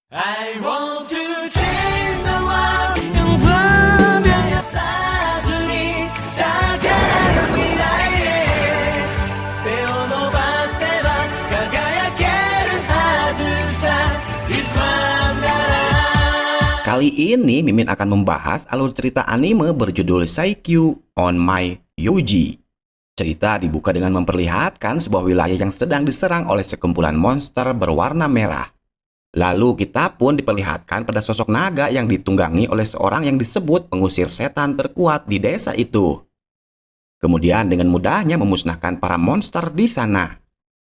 I want to change the world 輝さずに宝の未来へ手を伸ばせば輝けるはずさ It's wonderland. Kali ini Mimin akan membahas alur cerita anime berjudul Saikyu on My Yuji. Cerita dibuka dengan memperlihatkan sebuah wilayah yang sedang diserang oleh sekumpulan monster berwarna merah. Lalu kita pun diperlihatkan pada sosok naga yang ditunggangi oleh seorang yang disebut pengusir setan terkuat di desa itu. Kemudian dengan mudahnya memusnahkan para monster di sana.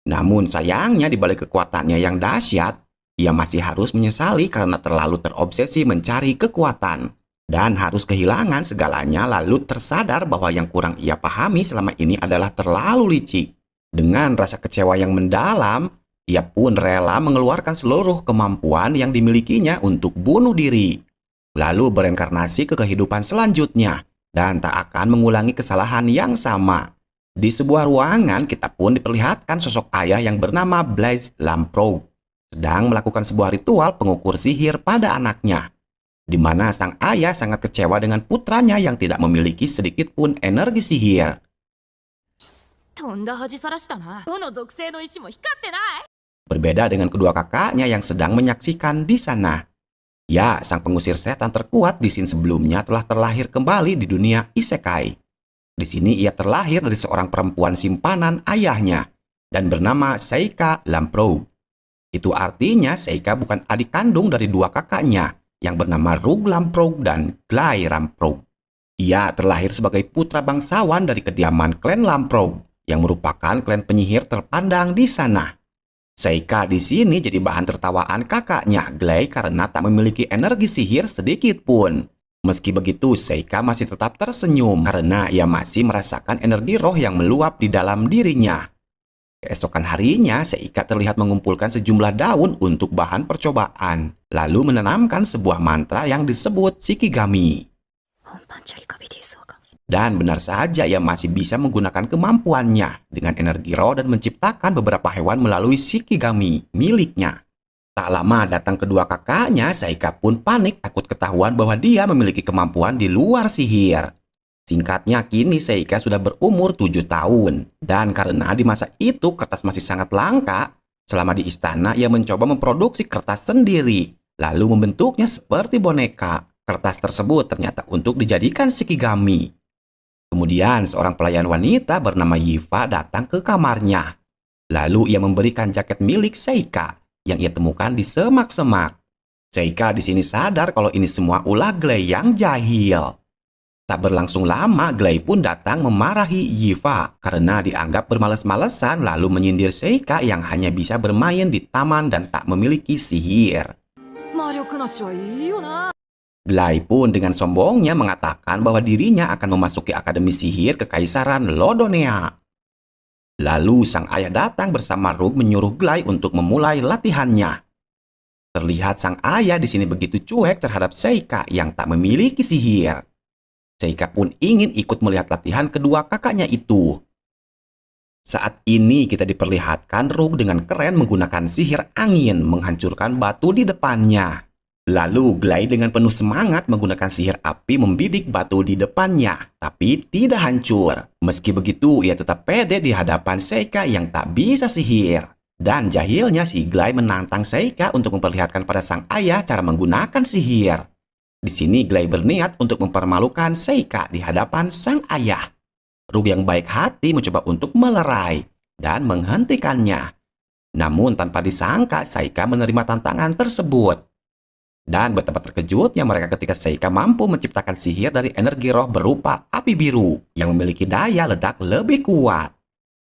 Namun sayangnya di balik kekuatannya yang dahsyat, ia masih harus menyesali karena terlalu terobsesi mencari kekuatan. Dan harus kehilangan segalanya lalu tersadar bahwa yang kurang ia pahami selama ini adalah terlalu licik. Dengan rasa kecewa yang mendalam, ia pun rela mengeluarkan seluruh kemampuan yang dimilikinya untuk bunuh diri. Lalu bereinkarnasi ke kehidupan selanjutnya dan tak akan mengulangi kesalahan yang sama. Di sebuah ruangan kita pun diperlihatkan sosok ayah yang bernama Blaze Lamprobe sedang melakukan sebuah ritual pengukur sihir pada anaknya, di mana sang ayah sangat kecewa dengan putranya yang tidak memiliki sedikit pun energi sihir. Berbeda dengan kedua kakaknya yang sedang menyaksikan di sana. Ya, sang pengusir setan terkuat di scene sebelumnya telah terlahir kembali di dunia isekai. Di sini ia terlahir dari seorang perempuan simpanan ayahnya dan bernama Seika Lamprobe. Itu artinya Seika bukan adik kandung dari dua kakaknya yang bernama Rug Lamprobe dan Glai Lamprobe. Ia terlahir sebagai putra bangsawan dari kediaman klan Lamprobe yang merupakan klan penyihir terpandang di sana. Seika di sini jadi bahan tertawaan kakaknya Glai karena tak memiliki energi sihir sedikit pun. Meski begitu, Seika masih tetap tersenyum karena ia masih merasakan energi roh yang meluap di dalam dirinya. Keesokan harinya, Seika terlihat mengumpulkan sejumlah daun untuk bahan percobaan, lalu menanamkan sebuah mantra yang disebut Shikigami. Dan benar saja ia masih bisa menggunakan kemampuannya dengan energi roh dan menciptakan beberapa hewan melalui Shikigami miliknya. Tak lama datang kedua kakaknya, Seika pun panik takut ketahuan bahwa dia memiliki kemampuan di luar sihir. Singkatnya, kini Seika sudah berumur 7 tahun. Dan karena di masa itu kertas masih sangat langka, selama di istana ia mencoba memproduksi kertas sendiri, lalu membentuknya seperti boneka. Kertas tersebut ternyata untuk dijadikan Shikigami. Kemudian seorang pelayan wanita bernama Yifa datang ke kamarnya. Lalu ia memberikan jaket milik Seika yang ia temukan di semak-semak. Seika di sini sadar kalau ini semua ulah Glai yang jahil. Tak berlangsung lama, Glai pun datang memarahi Yifa karena dianggap bermalas-malesan lalu menyindir Seika yang hanya bisa bermain di taman dan tak memiliki sihir. Glai pun dengan sombongnya mengatakan bahwa dirinya akan memasuki Akademi Sihir Kekaisaran Lodonea. Lalu sang ayah datang bersama Rug menyuruh Glai untuk memulai latihannya. Terlihat sang ayah di sini begitu cuek terhadap Seika yang tak memiliki sihir. Seika pun ingin ikut melihat latihan kedua kakaknya itu. Saat ini kita diperlihatkan Rug dengan keren menggunakan sihir angin menghancurkan batu di depannya. Lalu Glai dengan penuh semangat menggunakan sihir api membidik batu di depannya, tapi tidak hancur. Meski begitu, ia tetap pede di hadapan Seika yang tak bisa sihir. Dan jahilnya si Glai menantang Seika untuk memperlihatkan pada sang ayah cara menggunakan sihir. Di sini Glai berniat untuk mempermalukan Seika di hadapan sang ayah. Rug yang baik hati mencoba untuk melerai dan menghentikannya. Namun tanpa disangka Seika menerima tantangan tersebut. Dan betapa terkejutnya mereka ketika Seika mampu menciptakan sihir dari energi roh berupa api biru yang memiliki daya ledak lebih kuat.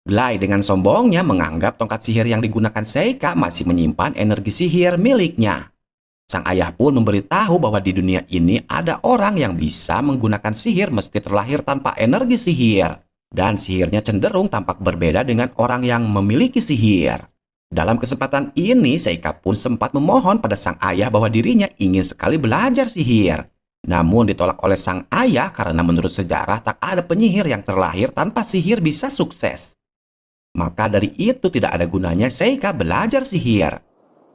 Glai dengan sombongnya menganggap tongkat sihir yang digunakan Seika masih menyimpan energi sihir miliknya. Sang ayah pun memberitahu bahwa di dunia ini ada orang yang bisa menggunakan sihir meski terlahir tanpa energi sihir. Dan sihirnya cenderung tampak berbeda dengan orang yang memiliki sihir. Dalam kesempatan ini, Seika pun sempat memohon pada sang ayah bahwa dirinya ingin sekali belajar sihir. Namun ditolak oleh sang ayah karena menurut sejarah tak ada penyihir yang terlahir tanpa sihir bisa sukses. Maka dari itu tidak ada gunanya Seika belajar sihir.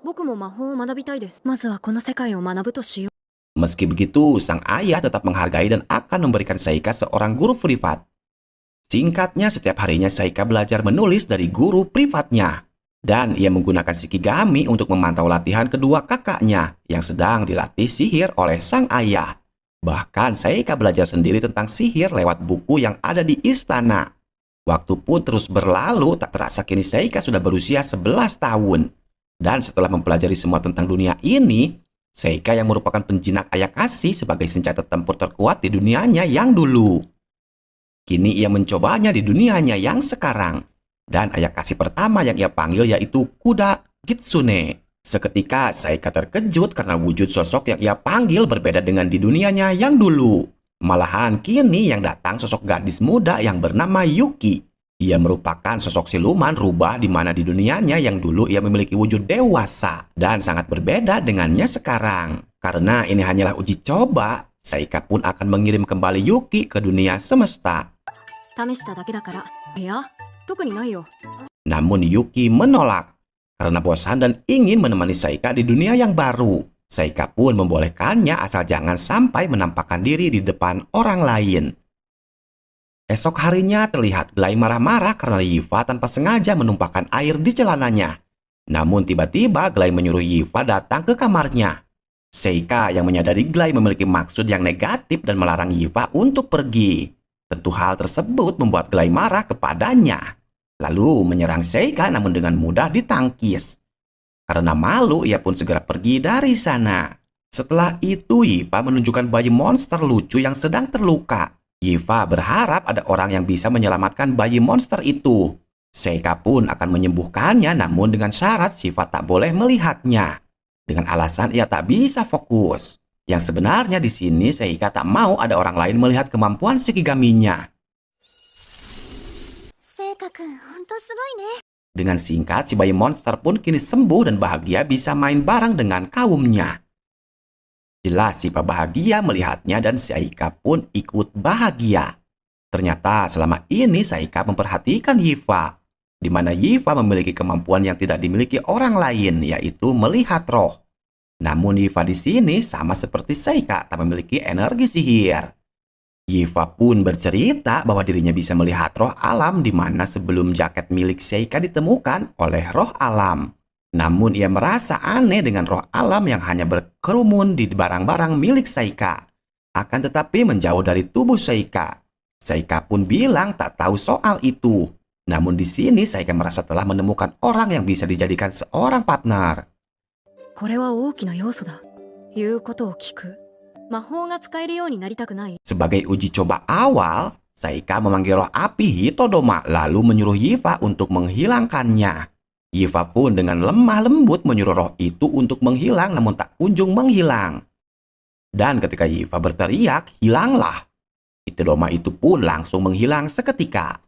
僕も魔法を学びたいです。まずはこの世界を学ぶとしよう。Meski begitu, sang ayah tetap menghargai dan akan memberikan Seika seorang guru privat. Singkatnya, setiap harinya Seika belajar menulis dari guru privatnya. Dan ia menggunakan Shikigami untuk memantau latihan kedua kakaknya yang sedang dilatih sihir oleh sang ayah. Bahkan Seika belajar sendiri tentang sihir lewat buku yang ada di istana. Waktu pun terus berlalu, tak terasa kini Seika sudah berusia 11 tahun. Dan setelah mempelajari semua tentang dunia ini, Seika yang merupakan penjinak Ayakashi sebagai senjata tempur terkuat di dunianya yang dulu. Kini ia mencobanya di dunianya yang sekarang. Dan Ayakashi pertama yang ia panggil yaitu Kuda Kitsune. Seketika Seika terkejut karena wujud sosok yang ia panggil berbeda dengan di dunianya yang dulu. Malahan kini yang datang sosok gadis muda yang bernama Yuki. Ia merupakan sosok siluman rubah di mana di dunianya yang dulu ia memiliki wujud dewasa dan sangat berbeda dengannya sekarang. Karena ini hanyalah uji coba, Seika pun akan mengirim kembali Yuki ke dunia semesta. 試しただけだから。いや、特にないよ。 Namun Yuki menolak karena bosan dan ingin menemani Seika di dunia yang baru. Seika pun membolehkannya asal jangan sampai menampakkan diri di depan orang lain. Esok harinya terlihat Glai marah-marah karena Yifa tanpa sengaja menumpahkan air di celananya. Namun tiba-tiba Glai menyuruh Yifa datang ke kamarnya. Seika yang menyadari Glai memiliki maksud yang negatif dan melarang Yifa untuk pergi. Tentu hal tersebut membuat Glai marah kepadanya. Lalu menyerang Seika namun dengan mudah ditangkis. Karena malu ia pun segera pergi dari sana. Setelah itu Yifa menunjukkan bayi monster lucu yang sedang terluka. Yifa berharap ada orang yang bisa menyelamatkan bayi monster itu. Seika pun akan menyembuhkannya namun dengan syarat Shiva tak boleh melihatnya. Dengan alasan ia tak bisa fokus. Yang sebenarnya di sini Seika tak mau ada orang lain melihat kemampuan Shikigaminya. Seika-kun, hontou sugoi ne. Dengan singkat, si bayi monster pun kini sembuh dan bahagia bisa main bareng dengan kaumnya. Jelas Shiva bahagia melihatnya dan Seika pun ikut bahagia. Ternyata selama ini Seika memperhatikan Yifa, di mana Yifa memiliki kemampuan yang tidak dimiliki orang lain, yaitu melihat roh. Namun Yifa di sini sama seperti Seika tak memiliki energi sihir. Yifa pun bercerita bahwa dirinya bisa melihat roh alam di mana sebelum jaket milik Seika ditemukan oleh roh alam. Namun ia merasa aneh dengan roh alam yang hanya berkerumun di barang-barang milik Seika. Akan tetapi menjauh dari tubuh Seika. Seika pun bilang tak tahu soal itu. Namun di sini Seika merasa telah menemukan orang yang bisa dijadikan seorang partner. これは大きな要素だ。言うことを聞く。魔法が使えるようになりたくない。 Sebagai uji coba awal, Seika memanggil roh api Hitodoma lalu menyuruh Yifa untuk menghilangkannya. Yifa pun dengan lemah lembut menyuruh roh itu untuk menghilang namun tak kunjung menghilang. Dan ketika Yifa berteriak, hilanglah. Hitodoma itu pun langsung menghilang seketika.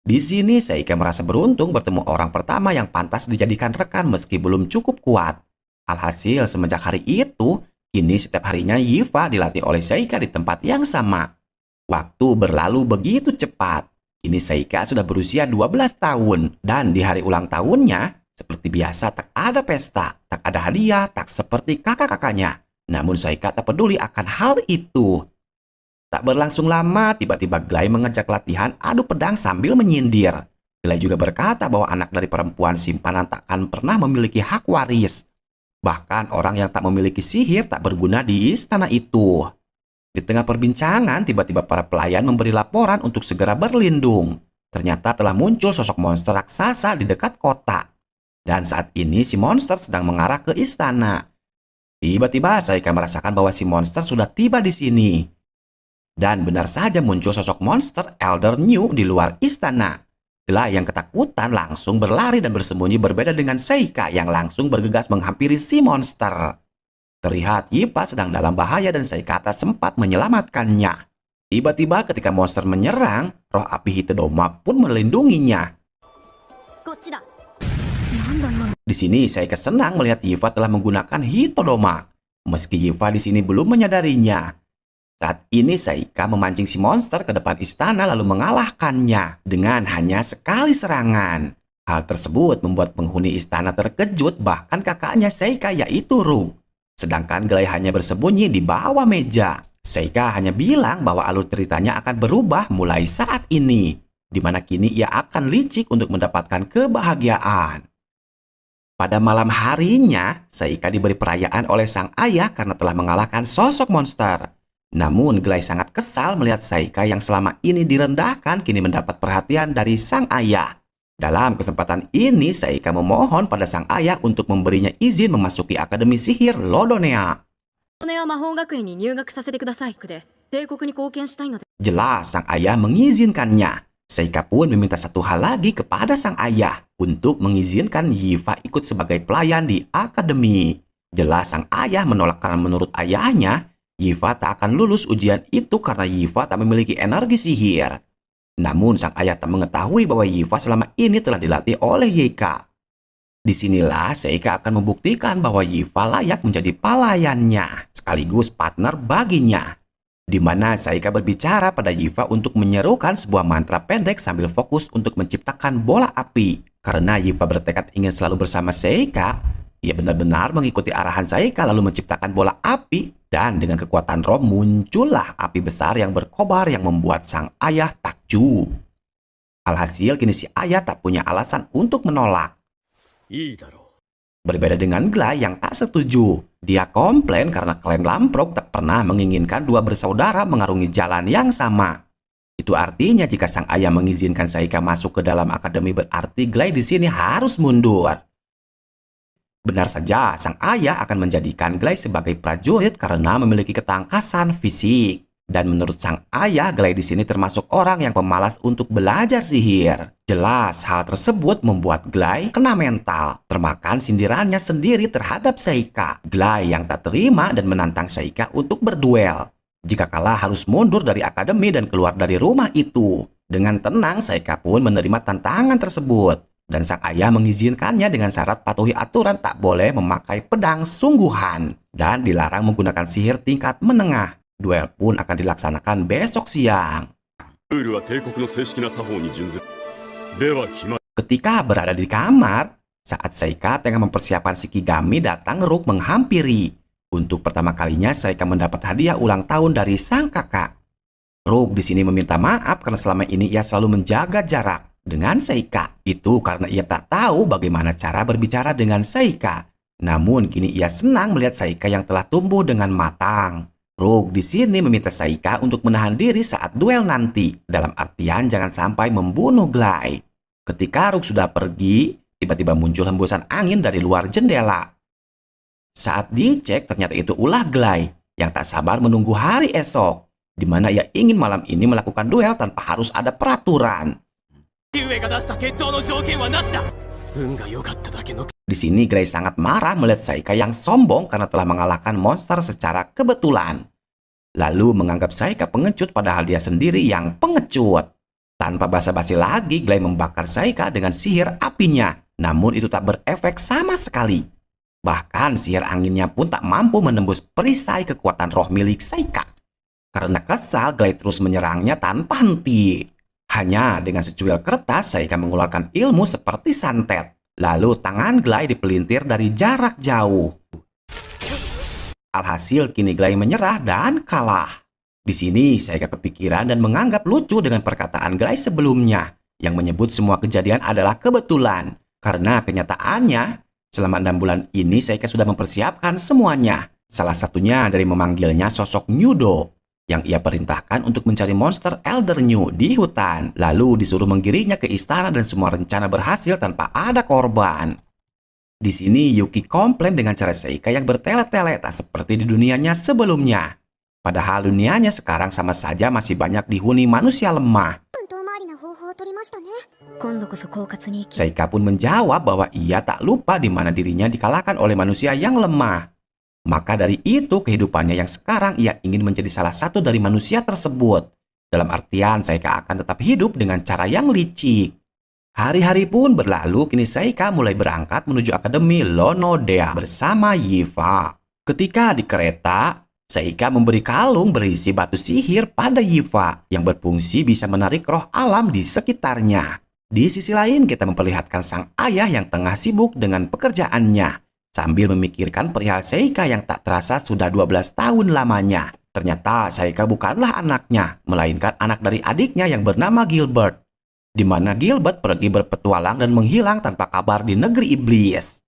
Di sini Seika merasa beruntung bertemu orang pertama yang pantas dijadikan rekan meski belum cukup kuat. Alhasil semenjak hari itu, kini setiap harinya Yifa dilatih oleh Seika di tempat yang sama. Waktu berlalu begitu cepat. Kini Seika sudah berusia 12 tahun dan di hari ulang tahunnya, seperti biasa tak ada pesta, tak ada hadiah, tak seperti kakak-kakaknya. Namun Seika tak peduli akan hal itu. Tak berlangsung lama, tiba-tiba Glai mengajak latihan adu pedang sambil menyindir. Glai juga berkata bahwa anak dari perempuan simpanan takkan pernah memiliki hak waris. Bahkan orang yang tak memiliki sihir tak berguna di istana itu. Di tengah perbincangan, tiba-tiba para pelayan memberi laporan untuk segera berlindung. Ternyata telah muncul sosok monster raksasa di dekat kota. Dan saat ini si monster sedang mengarah ke istana. Tiba-tiba Seika merasakan bahwa si monster sudah tiba di sini. Dan benar saja muncul sosok monster Elder New di luar istana. Glai yang ketakutan langsung berlari dan bersembunyi berbeda dengan Seika yang langsung bergegas menghampiri si monster. Terlihat Yifa sedang dalam bahaya dan Seika sempat menyelamatkannya. Tiba-tiba ketika monster menyerang, roh api Hitodoma pun melindunginya. Di sini Seika senang melihat Yifa telah menggunakan Hitodoma. Meski Yifa di sini belum menyadarinya. Saat ini Seika memancing si monster ke depan istana lalu mengalahkannya dengan hanya sekali serangan. Hal tersebut membuat penghuni istana terkejut, bahkan kakaknya Seika yaitu Rug. Sedangkan Glay hanya bersembunyi di bawah meja. Seika hanya bilang bahwa alur ceritanya akan berubah mulai saat ini, di mana kini ia akan licik untuk mendapatkan kebahagiaan. Pada malam harinya, Seika diberi perayaan oleh sang ayah karena telah mengalahkan sosok monster. Namun, Glay sangat kesal melihat Seika yang selama ini direndahkan kini mendapat perhatian dari sang ayah. Dalam kesempatan ini, Seika memohon pada sang ayah untuk memberinya izin memasuki Akademi Sihir Lodonea. 姉は魔法学院に入学させてください。で、帝国に貢献したいので。 Jelas sang ayah mengizinkannya. Seika pun meminta satu hal lagi kepada sang ayah untuk mengizinkan Yifa ikut sebagai pelayan di akademi. Jelas sang ayah menolak karena menurut ayahnya, Yifa tak akan lulus ujian itu karena Yifa tak memiliki energi sihir. Namun sang ayah tak mengetahui bahwa Yifa selama ini telah dilatih oleh Yeika. Disinilah Seika akan membuktikan bahwa Yifa layak menjadi pelayannya, sekaligus partner baginya. Di mana Seika berbicara pada Yifa untuk menyerukan sebuah mantra pendek sambil fokus untuk menciptakan bola api. Karena Yifa bertekad ingin selalu bersama Seika, ia benar-benar mengikuti arahan Seika lalu menciptakan bola api, dan dengan kekuatan roh muncullah api besar yang berkobar yang membuat sang ayah takjub. Alhasil kini si ayah tak punya alasan untuk menolak. Berbeda dengan Glay yang tak setuju. Dia komplain karena klan Lamprog tak pernah menginginkan dua bersaudara mengarungi jalan yang sama. Itu artinya jika sang ayah mengizinkan Seika masuk ke dalam akademi, berarti Glay di sini harus mundur. Benar saja, sang ayah akan menjadikan Glay sebagai prajurit karena memiliki ketangkasan fisik. Dan menurut sang ayah, Glay di sini termasuk orang yang pemalas untuk belajar sihir. Jelas, hal tersebut membuat Glay kena mental, termakan sindirannya sendiri terhadap Seika. Glay yang tak terima dan menantang Seika untuk berduel. Jika kalah harus mundur dari akademi dan keluar dari rumah itu. Dengan tenang, Seika pun menerima tantangan tersebut. Dan sang ayah mengizinkannya dengan syarat patuhi aturan tak boleh memakai pedang sungguhan. Dan dilarang menggunakan sihir tingkat menengah. Duel pun akan dilaksanakan besok siang. Ketika berada di kamar, saat Seika tengah mempersiapkan Shikigami, datang Rook menghampiri. Untuk pertama kalinya Seika mendapat hadiah ulang tahun dari sang kakak. Rook di sini meminta maaf karena selama ini ia selalu menjaga jarak dengan Seika. Itu karena ia tak tahu bagaimana cara berbicara dengan Seika. Namun kini ia senang melihat Seika yang telah tumbuh dengan matang. Rook di sini meminta Seika untuk menahan diri saat duel nanti, dalam artian jangan sampai membunuh Glay. Ketika Rook sudah pergi, tiba-tiba muncul hembusan angin dari luar jendela. Saat dicek, ternyata itu ulah Glay yang tak sabar menunggu hari esok, di mana ia ingin malam ini melakukan duel tanpa harus ada peraturan. Di sini Glay sangat marah melihat Seika yang sombong karena telah mengalahkan monster secara kebetulan. Lalu menganggap Seika pengecut padahal dia sendiri yang pengecut. Tanpa basa-basi lagi, Glay membakar Seika dengan sihir apinya. Namun itu tak berefek sama sekali. Bahkan sihir anginnya pun tak mampu menembus perisai kekuatan roh milik Seika. Karena kesal, Glay terus menyerangnya tanpa henti. Hanya dengan secuil kertas, Seika mengeluarkan ilmu seperti santet. Lalu tangan Glay dipelintir dari jarak jauh. Alhasil kini Glay menyerah dan kalah. Di sini Seika kepikiran dan menganggap lucu dengan perkataan Glay sebelumnya yang menyebut semua kejadian adalah kebetulan. Karena kenyataannya, selama 6 bulan ini Seika sudah mempersiapkan semuanya. Salah satunya dari memanggilnya sosok Nyudo yang ia perintahkan untuk mencari monster Elder New di hutan. Lalu disuruh menggiringnya ke istana dan semua rencana berhasil tanpa ada korban. Di sini Yuki komplain dengan cara Seika yang bertele-tele tak seperti di dunianya sebelumnya. Padahal dunianya sekarang sama saja masih banyak dihuni manusia lemah. Seika pun menjawab bahwa ia tak lupa di mana dirinya dikalahkan oleh manusia yang lemah. Maka dari itu kehidupannya yang sekarang ia ingin menjadi salah satu dari manusia tersebut. Dalam artian Seika akan tetap hidup dengan cara yang licik. Hari-hari pun berlalu, kini Seika mulai berangkat menuju Akademi Lonodea bersama Yifa. Ketika di kereta, Seika memberi kalung berisi batu sihir pada Yifa yang berfungsi bisa menarik roh alam di sekitarnya. Di sisi lain, kita memperlihatkan sang ayah yang tengah sibuk dengan pekerjaannya, sambil memikirkan perihal Seika yang tak terasa sudah 12 tahun lamanya. Ternyata Seika bukanlah anaknya, melainkan anak dari adiknya yang bernama Gilbert, di mana Gilbert pergi berpetualang dan menghilang tanpa kabar di negeri iblis.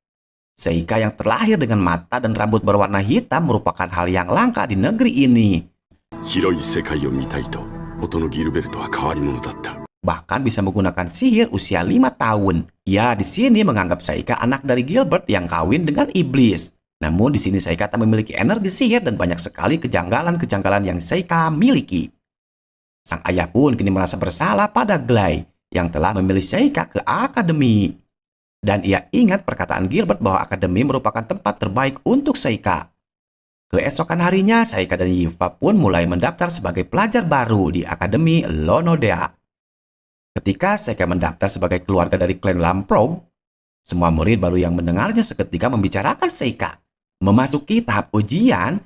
Seika yang terlahir dengan mata dan rambut berwarna hitam merupakan hal yang langka di negeri ini. 広い世界を見たいと元のギルベルトは変わり者だった。 Bahkan bisa menggunakan sihir usia 5 tahun. Ia di sini menganggap Seika anak dari Gilbert yang kawin dengan iblis. Namun di sini Seika tak memiliki energi sihir dan banyak sekali kejanggalan-kejanggalan yang Seika miliki. Sang ayah pun kini merasa bersalah pada Glay yang telah memilih Seika ke akademi. Dan ia ingat perkataan Gilbert bahwa akademi merupakan tempat terbaik untuk Seika. Keesokan harinya, Seika dan Yifa pun mulai mendaftar sebagai pelajar baru di akademi Lonodea. Ketika Seika mendaftar sebagai keluarga dari klan Lamprog, semua murid baru yang mendengarnya seketika membicarakan Seika. Memasuki tahap ujian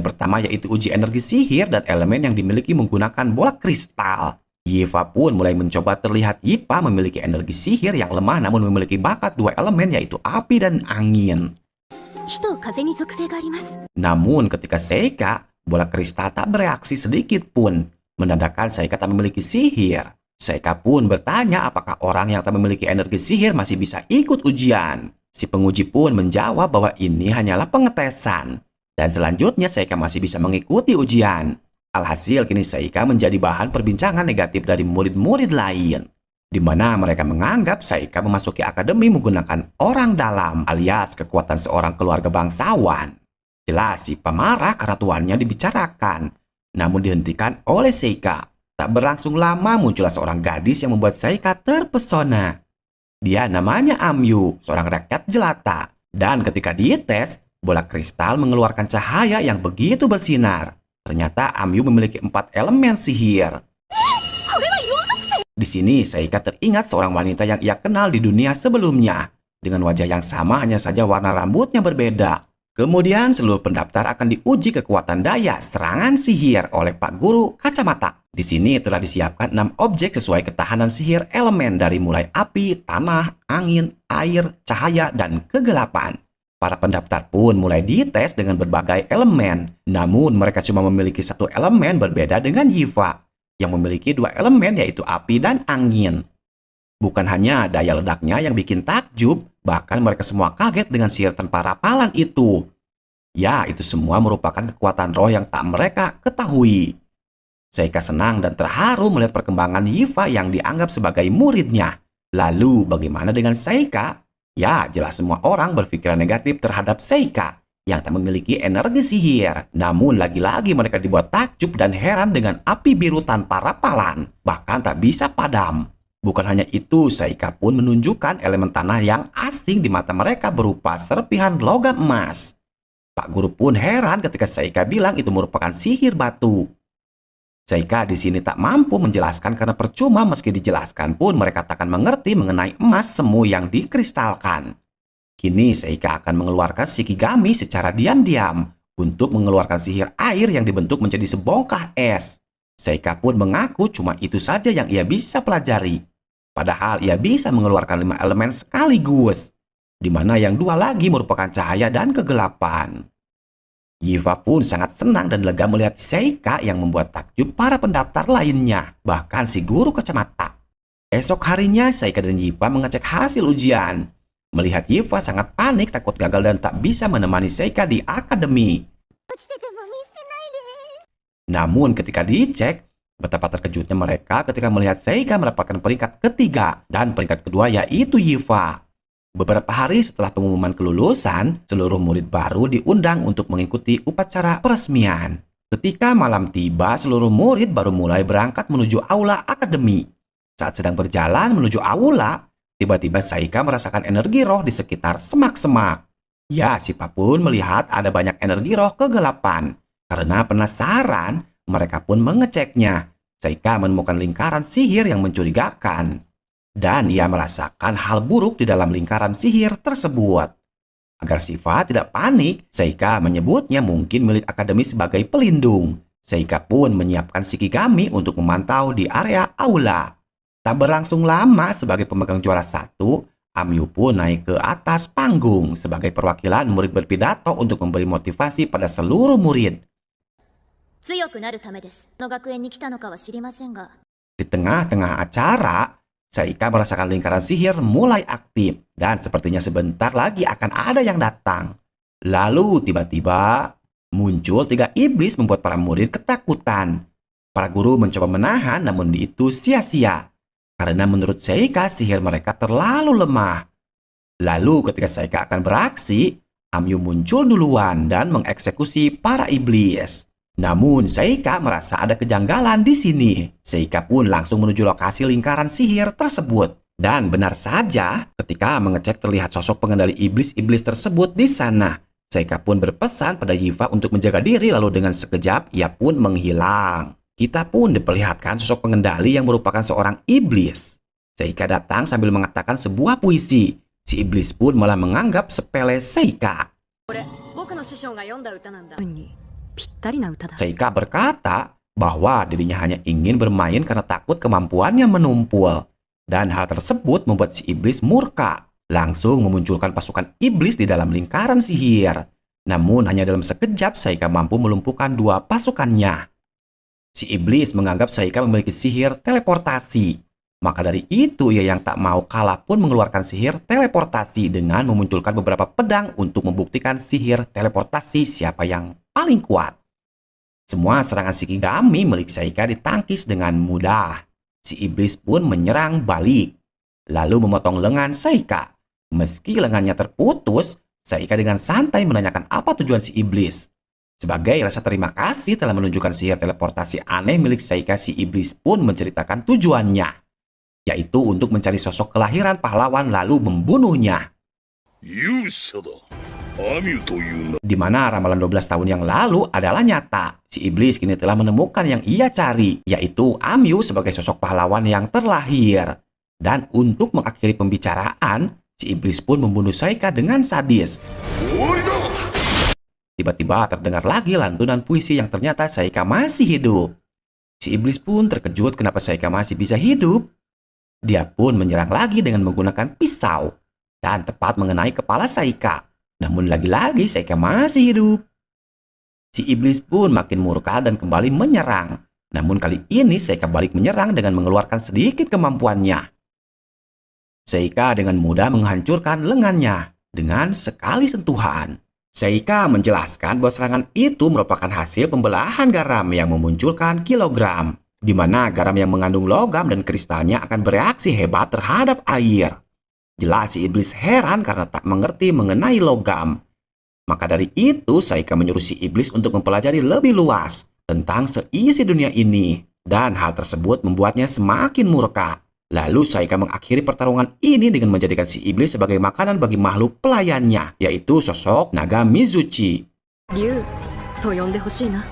pertama yaitu uji energi sihir dan elemen yang dimiliki menggunakan bola kristal. Yifa pun mulai mencoba terlihat Yifa memiliki energi sihir yang lemah namun memiliki bakat 2 elemen yaitu api dan angin. Namun ketika Seika, bola kristal tak bereaksi sedikit pun, menandakan Seika tak memiliki sihir. Seika pun bertanya apakah orang yang tak memiliki energi sihir masih bisa ikut ujian. Si penguji pun menjawab bahwa ini hanyalah pengetesan. Dan selanjutnya Seika masih bisa mengikuti ujian. Alhasil kini Seika menjadi bahan perbincangan negatif dari murid-murid lain. Di mana mereka menganggap Seika memasuki akademi menggunakan orang dalam alias kekuatan seorang keluarga bangsawan. Jelas si pemarah karena tuannya dibicarakan. Namun dihentikan oleh Seika. Tak berlangsung lama muncullah seorang gadis yang membuat Seika terpesona. Dia namanya Amyu, seorang rakyat jelata. Dan ketika dites, bola kristal mengeluarkan cahaya yang begitu bersinar. Ternyata Amyu memiliki 4 elemen sihir. Di sini Seika teringat seorang wanita yang ia kenal di dunia sebelumnya. Dengan wajah yang sama hanya saja warna rambutnya berbeda. Kemudian seluruh pendaftar akan diuji kekuatan daya serangan sihir oleh Pak Guru Kacamata. Di sini telah disiapkan 6 objek sesuai ketahanan sihir elemen dari mulai api, tanah, angin, air, cahaya, dan kegelapan. Para pendaftar pun mulai dites dengan berbagai elemen. Namun mereka cuma memiliki 1 elemen berbeda dengan Yifa yang memiliki 2 elemen yaitu api dan angin. Bukan hanya daya ledaknya yang bikin takjub, bahkan mereka semua kaget dengan sihir tanpa rapalan itu. Ya, itu semua merupakan kekuatan roh yang tak mereka ketahui. Seika senang dan terharu melihat perkembangan Yifa yang dianggap sebagai muridnya. Lalu, bagaimana dengan Seika? Ya, jelas semua orang berpikiran negatif terhadap Seika yang tak memiliki energi sihir. Namun, lagi-lagi mereka dibuat takjub dan heran dengan api biru tanpa rapalan, bahkan tak bisa padam. Bukan hanya itu, Seika pun menunjukkan elemen tanah yang asing di mata mereka berupa serpihan logam emas. Pak Guru pun heran ketika Seika bilang itu merupakan sihir batu. Seika di sini tak mampu menjelaskan karena percuma meski dijelaskan pun mereka tak akan mengerti mengenai emas semu yang dikristalkan. Kini Seika akan mengeluarkan Shikigami secara diam-diam untuk mengeluarkan sihir air yang dibentuk menjadi sebongkah es. Seika pun mengaku cuma itu saja yang ia bisa pelajari. Padahal ia bisa mengeluarkan 5 elemen sekaligus, di mana yang 2 lagi merupakan cahaya dan kegelapan. Yifa pun sangat senang dan lega melihat Seika yang membuat takjub para pendaftar lainnya, bahkan si guru kacamata. Esok harinya Seika dan Yifa mengecek hasil ujian. Melihat Yifa sangat panik takut gagal dan tak bisa menemani Seika di akademi. Namun ketika dicek, betapa terkejutnya mereka ketika melihat Seika mendapatkan peringkat ketiga dan peringkat kedua yaitu Yifa. Beberapa hari setelah pengumuman kelulusan, seluruh murid baru diundang untuk mengikuti upacara peresmian. Ketika malam tiba, seluruh murid baru mulai berangkat menuju aula akademi. Saat sedang berjalan menuju aula, tiba-tiba Seika merasakan energi roh di sekitar semak-semak. Ya, Shifa pun melihat ada banyak energi roh kegelapan. Karena penasaran, mereka pun mengeceknya. Seika menemukan lingkaran sihir yang mencurigakan. Dan ia merasakan hal buruk di dalam lingkaran sihir tersebut. Agar Shifa tidak panik, Seika menyebutnya mungkin milik akademi sebagai pelindung. Seika pun menyiapkan Shikigami untuk memantau di area aula. Tak berlangsung lama sebagai pemegang juara 1, Amyu pun naik ke atas panggung sebagai perwakilan murid berpidato untuk memberi motivasi pada seluruh murid. 強くなるためです。この学園に来たのかは知りませんが。 Di tengah-tengah acara, Seika merasakan lingkaran sihir mulai aktif dan sepertinya sebentar lagi akan ada yang datang. Lalu tiba-tiba muncul 3 iblis membuat para murid ketakutan. Para guru mencoba menahan namun itu sia-sia. Karena menurut Seika sihir mereka terlalu lemah. Lalu ketika Seika akan beraksi, Amyu muncul duluan dan mengeksekusi para iblis. Namun Seika merasa ada kejanggalan di sini. Seika pun langsung menuju lokasi lingkaran sihir tersebut. Dan benar saja, ketika mengecek terlihat sosok pengendali iblis-iblis tersebut di sana. Seika pun berpesan pada Yifa untuk menjaga diri lalu dengan sekejap ia pun menghilang. Kita pun diperlihatkan sosok pengendali yang merupakan seorang iblis. Seika datang sambil mengatakan sebuah puisi. Si iblis pun malah menganggap sepele Seika. これ、僕の師匠が読んだ歌なんだ。ぴったりな歌だ。 Seika berkata bahwa dirinya hanya ingin bermain karena takut kemampuannya menumpul. Dan hal tersebut membuat si iblis murka. Langsung memunculkan pasukan iblis di dalam lingkaran sihir. Namun hanya dalam sekejap Seika mampu melumpuhkan 2 pasukannya. Si iblis menganggap Seika memiliki sihir teleportasi. Maka dari itu ia yang tak mau kalah pun mengeluarkan sihir teleportasi dengan memunculkan beberapa pedang untuk membuktikan sihir teleportasi siapa yang paling kuat. Semua serangan Shikigami milik Seika ditangkis dengan mudah. Si iblis pun menyerang balik, lalu memotong lengan Seika. Meski lengannya terputus, Seika dengan santai menanyakan apa tujuan si iblis. Sebagai rasa terima kasih telah menunjukkan sihir teleportasi aneh milik Seika, si iblis pun menceritakan tujuannya, yaitu untuk mencari sosok kelahiran pahlawan lalu membunuhnya. Di mana ramalan 12 tahun yang lalu adalah nyata. Si iblis kini telah menemukan yang ia cari, yaitu Amyu sebagai sosok pahlawan yang terlahir. Dan untuk mengakhiri pembicaraan, si iblis pun membunuh Seika dengan sadis. Tiba-tiba terdengar lagi lantunan puisi yang ternyata Seika masih hidup. Si iblis pun terkejut kenapa Seika masih bisa hidup. Dia pun menyerang lagi dengan menggunakan pisau dan tepat mengenai kepala Seika. Namun lagi-lagi Seika masih hidup. Si iblis pun makin murka dan kembali menyerang. Namun kali ini Seika balik menyerang dengan mengeluarkan sedikit kemampuannya. Seika dengan mudah menghancurkan lengannya dengan sekali sentuhan. Seika menjelaskan bahwa serangan itu merupakan hasil pembelahan garam yang memunculkan kilogram, di mana garam yang mengandung logam dan kristalnya akan bereaksi hebat terhadap air. Jelas si iblis heran karena tak mengerti mengenai logam. Maka dari itu Seika menyuruh si iblis untuk mempelajari lebih luas tentang seisi dunia ini. Dan hal tersebut membuatnya semakin murka. Lalu Seika mengakhiri pertarungan ini dengan menjadikan si iblis sebagai makanan bagi makhluk pelayannya, yaitu sosok naga Mizuchi. Ryu, to yonde hoshii na.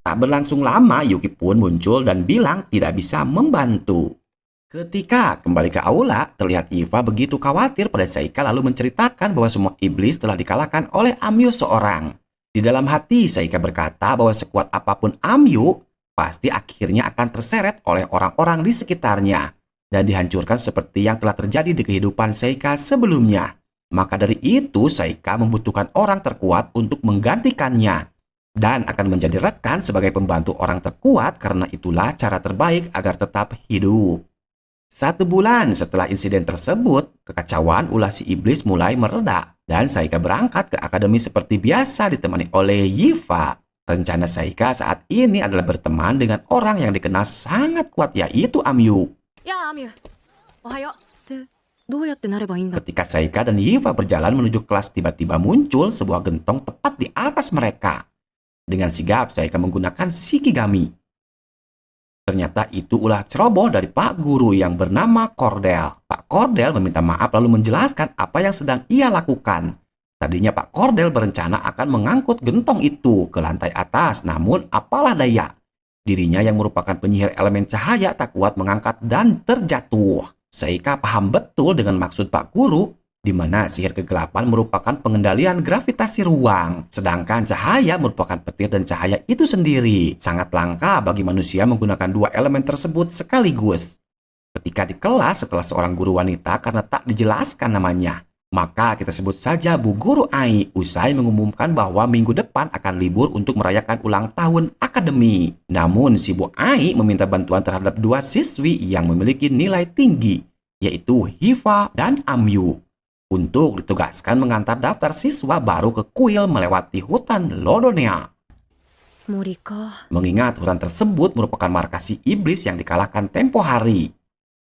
Tak berlangsung lama, Yuki pun muncul dan bilang tidak bisa membantu. Ketika kembali ke aula, terlihat Yifa begitu khawatir pada Seika lalu menceritakan bahwa semua iblis telah dikalahkan oleh Amyu seorang. Di dalam hati, Seika berkata bahwa sekuat apapun Amyu, pasti akhirnya akan terseret oleh orang-orang di sekitarnya dan dihancurkan seperti yang telah terjadi di kehidupan Seika sebelumnya. Maka dari itu, Seika membutuhkan orang terkuat untuk menggantikannya dan akan menjadi rekan sebagai pembantu orang terkuat karena itulah cara terbaik agar tetap hidup. 1 bulan setelah insiden tersebut, kekacauan ulah si iblis mulai mereda dan Seika berangkat ke akademi seperti biasa ditemani oleh Yifa. Rencana Seika saat ini adalah berteman dengan orang yang dikenal sangat kuat yaitu Amyu. Ya, Amyu. Ohayo. Doyatte narebba ii nda? Ketika Seika dan Yifa berjalan menuju kelas, tiba-tiba muncul sebuah gentong tepat di atas mereka. Dengan sigap Seika menggunakan Shikigami. Ternyata itu ulah ceroboh dari Pak Guru yang bernama Cordell. Pak Cordell meminta maaf lalu menjelaskan apa yang sedang ia lakukan. Tadinya Pak Cordell berencana akan mengangkut gentong itu ke lantai atas, namun apalah daya. Dirinya yang merupakan penyihir elemen cahaya tak kuat mengangkat dan terjatuh. Seika paham betul dengan maksud Pak Guru, di mana sihir kegelapan merupakan pengendalian gravitasi ruang, sedangkan cahaya merupakan petir dan cahaya itu sendiri. Sangat langka bagi manusia menggunakan dua elemen tersebut sekaligus. Ketika di kelas setelah seorang guru wanita karena tak dijelaskan namanya, maka kita sebut saja Bu Guru Ai usai mengumumkan bahwa minggu depan akan libur untuk merayakan ulang tahun akademi. Namun si Bu Ai meminta bantuan terhadap dua siswi yang memiliki nilai tinggi, yaitu Hifa dan Amyu, untuk ditugaskan mengantar daftar siswa baru ke kuil melewati hutan Lodonea. 森か。 Mengingat hutan tersebut merupakan markas si iblis yang dikalahkan tempo hari.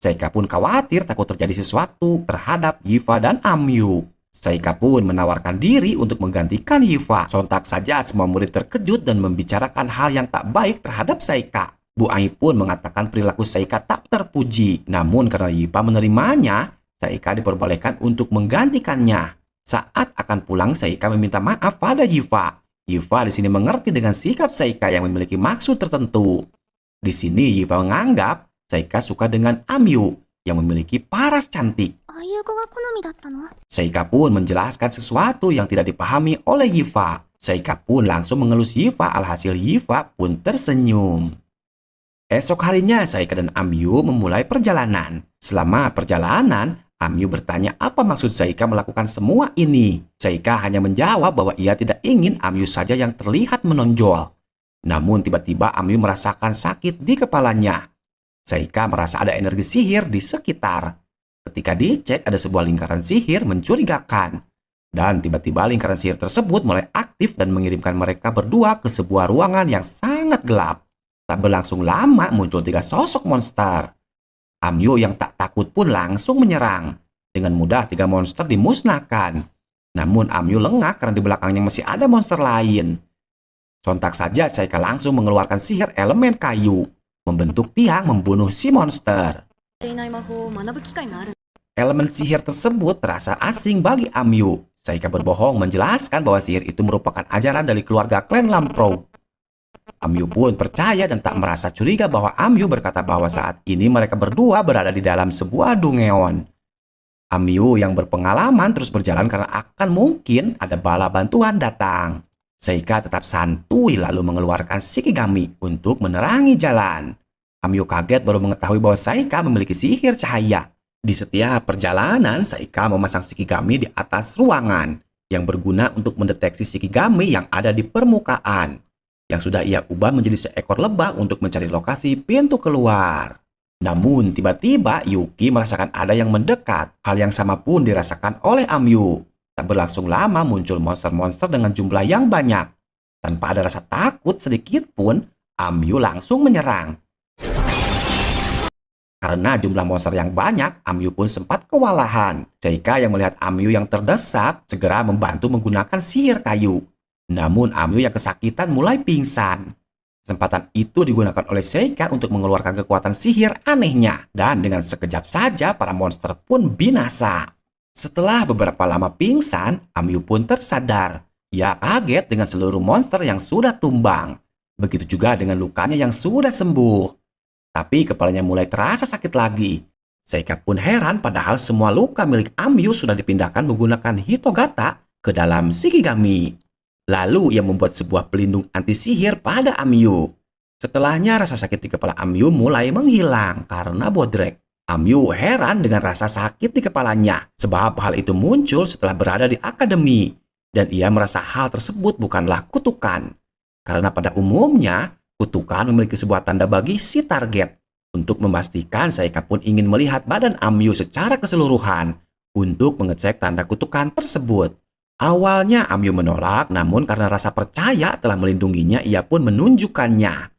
Seika pun khawatir takut terjadi sesuatu terhadap Yifa dan Amyu. Seika pun menawarkan diri untuk menggantikan Yifa. Sontak saja semua murid terkejut dan membicarakan hal yang tak baik terhadap Seika. Bu Ai pun mengatakan perilaku Seika tak terpuji. Namun karena Yifa menerimanya, Seika diperbolehkan untuk menggantikannya. Saat akan pulang, Seika meminta maaf pada Yifa. Yifa di sini mengerti dengan sikap Seika yang memiliki maksud tertentu. Di sini Yifa menganggap Seika suka dengan Amyu yang memiliki paras cantik. ああいう子が好みだったの？ Seika pun menjelaskan sesuatu yang tidak dipahami oleh Yifa. Seika pun langsung mengelus Yifa, alhasil Yifa pun tersenyum. Esok harinya Seika dan Amyu memulai perjalanan. Selama perjalanan, Amyu bertanya apa maksud Seika melakukan semua ini. Seika hanya menjawab bahwa ia tidak ingin Amyu saja yang terlihat menonjol. Namun tiba-tiba Amyu merasakan sakit di kepalanya. Seika merasa ada energi sihir di sekitar. Ketika dicek ada sebuah lingkaran sihir mencurigakan. Dan tiba-tiba lingkaran sihir tersebut mulai aktif dan mengirimkan mereka berdua ke sebuah ruangan yang sangat gelap. Tak berlangsung lama muncul 3 sosok monster. Amyu yang tak takut pun langsung menyerang. Dengan mudah 3 monster dimusnahkan. Namun Amyu lengah karena di belakangnya masih ada monster lain. Sontak saja Seika langsung mengeluarkan sihir elemen kayu, membentuk tiang membunuh si monster. いない魔法を学ぶ機会がある。 Elemen sihir tersebut terasa asing bagi Amyu. Seika berbohong menjelaskan bahwa sihir itu merupakan ajaran dari keluarga klan Lamprou. Amyu pun percaya dan tak merasa curiga bahwa Amyu berkata bahwa saat ini mereka berdua berada di dalam sebuah dungeon. Amyu yang berpengalaman terus berjalan karena akan mungkin ada bala bantuan datang. Seika tetap santuy lalu mengeluarkan Shikigami untuk menerangi jalan. Amyu kaget baru mengetahui bahwa Seika memiliki sihir cahaya. Di setiap perjalanan, Seika memasang Shikigami di atas ruangan yang berguna untuk mendeteksi Shikigami yang ada di permukaan, yang sudah ia ubah menjadi seekor lebah untuk mencari lokasi pintu keluar. Namun tiba-tiba Yuki merasakan ada yang mendekat. Hal yang sama pun dirasakan oleh Amyu. Tak berlangsung lama muncul monster-monster dengan jumlah yang banyak. Tanpa ada rasa takut sedikit pun, Amyu langsung menyerang. Karena jumlah monster yang banyak, Amyu pun sempat kewalahan. Seika yang melihat Amyu yang terdesak, segera membantu menggunakan sihir kayu. Namun Amyu yang kesakitan mulai pingsan. Kesempatan itu digunakan oleh Seika untuk mengeluarkan kekuatan sihir anehnya. Dan dengan sekejap saja para monster pun binasa. Setelah beberapa lama pingsan, Amyu pun tersadar. Ia kaget dengan seluruh monster yang sudah tumbang. Begitu juga dengan lukanya yang sudah sembuh. Tapi kepalanya mulai terasa sakit lagi. Seika pun heran padahal semua luka milik Amyu sudah dipindahkan menggunakan Hitogata ke dalam Shikigami. Lalu ia membuat sebuah pelindung anti sihir pada Amyu. Setelahnya rasa sakit di kepala Amyu mulai menghilang karena bodrek. Amyu heran dengan rasa sakit di kepalanya, sebab hal itu muncul setelah berada di akademi, dan ia merasa hal tersebut bukanlah kutukan. Karena pada umumnya, kutukan memiliki sebuah tanda bagi si target. Untuk memastikan, Seika pun ingin melihat badan Amyu secara keseluruhan, untuk mengecek tanda kutukan tersebut. Awalnya Amyu menolak, namun karena rasa percaya telah melindunginya, ia pun menunjukkannya.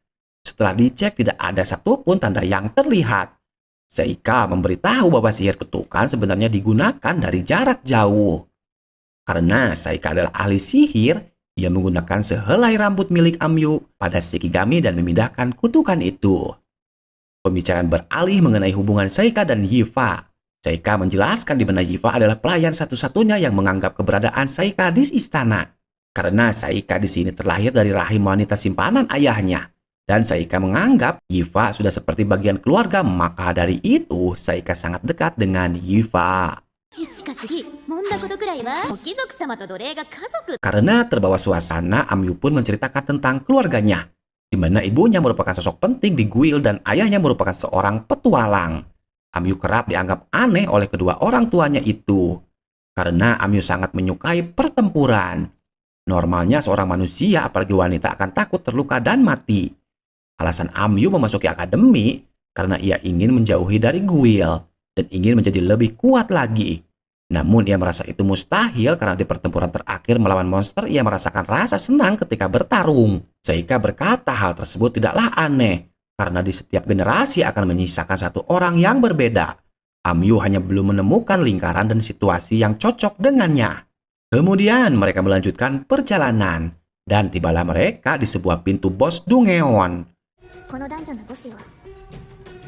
Setelah dicek tidak ada satupun tanda yang terlihat. Seika memberitahu bahwa sihir kutukan sebenarnya digunakan dari jarak jauh. Karena Seika adalah ahli sihir, ia menggunakan sehelai rambut milik Amyu pada Shikigami dan memindahkan kutukan itu. Pembicaraan beralih mengenai hubungan Seika dan Yifa. Seika menjelaskan di mana Yifa adalah pelayan satu-satunya yang menganggap keberadaan Seika di istana. Karena Seika di sini terlahir dari rahim wanita simpanan ayahnya. Dan Seika menganggap Yifa sudah seperti bagian keluarga, maka dari itu Seika sangat dekat dengan Yifa. 父か知り、揉んだことくらいは、お貴族様と奴隷が家族。 Karena terbawa suasana, Amyu pun menceritakan tentang keluarganya, di mana ibunya merupakan sosok penting di guild dan ayahnya merupakan seorang petualang. Amyu kerap dianggap aneh oleh kedua orang tuanya itu, karena Amyu sangat menyukai pertempuran. Normalnya seorang manusia, apalagi wanita, akan takut terluka dan mati. Alasan Amyu memasuki akademi karena ia ingin menjauhi dari guild dan ingin menjadi lebih kuat lagi. Namun ia merasa itu mustahil karena di pertempuran terakhir melawan monster ia merasakan rasa senang ketika bertarung. Seika berkata hal tersebut tidaklah aneh, karena di setiap generasi akan menyisakan satu orang yang berbeda. Amyu hanya belum menemukan lingkaran dan situasi yang cocok dengannya. Kemudian mereka melanjutkan perjalanan, dan tibalah mereka di sebuah pintu bos Dungeon. このダンジョンのボスよ。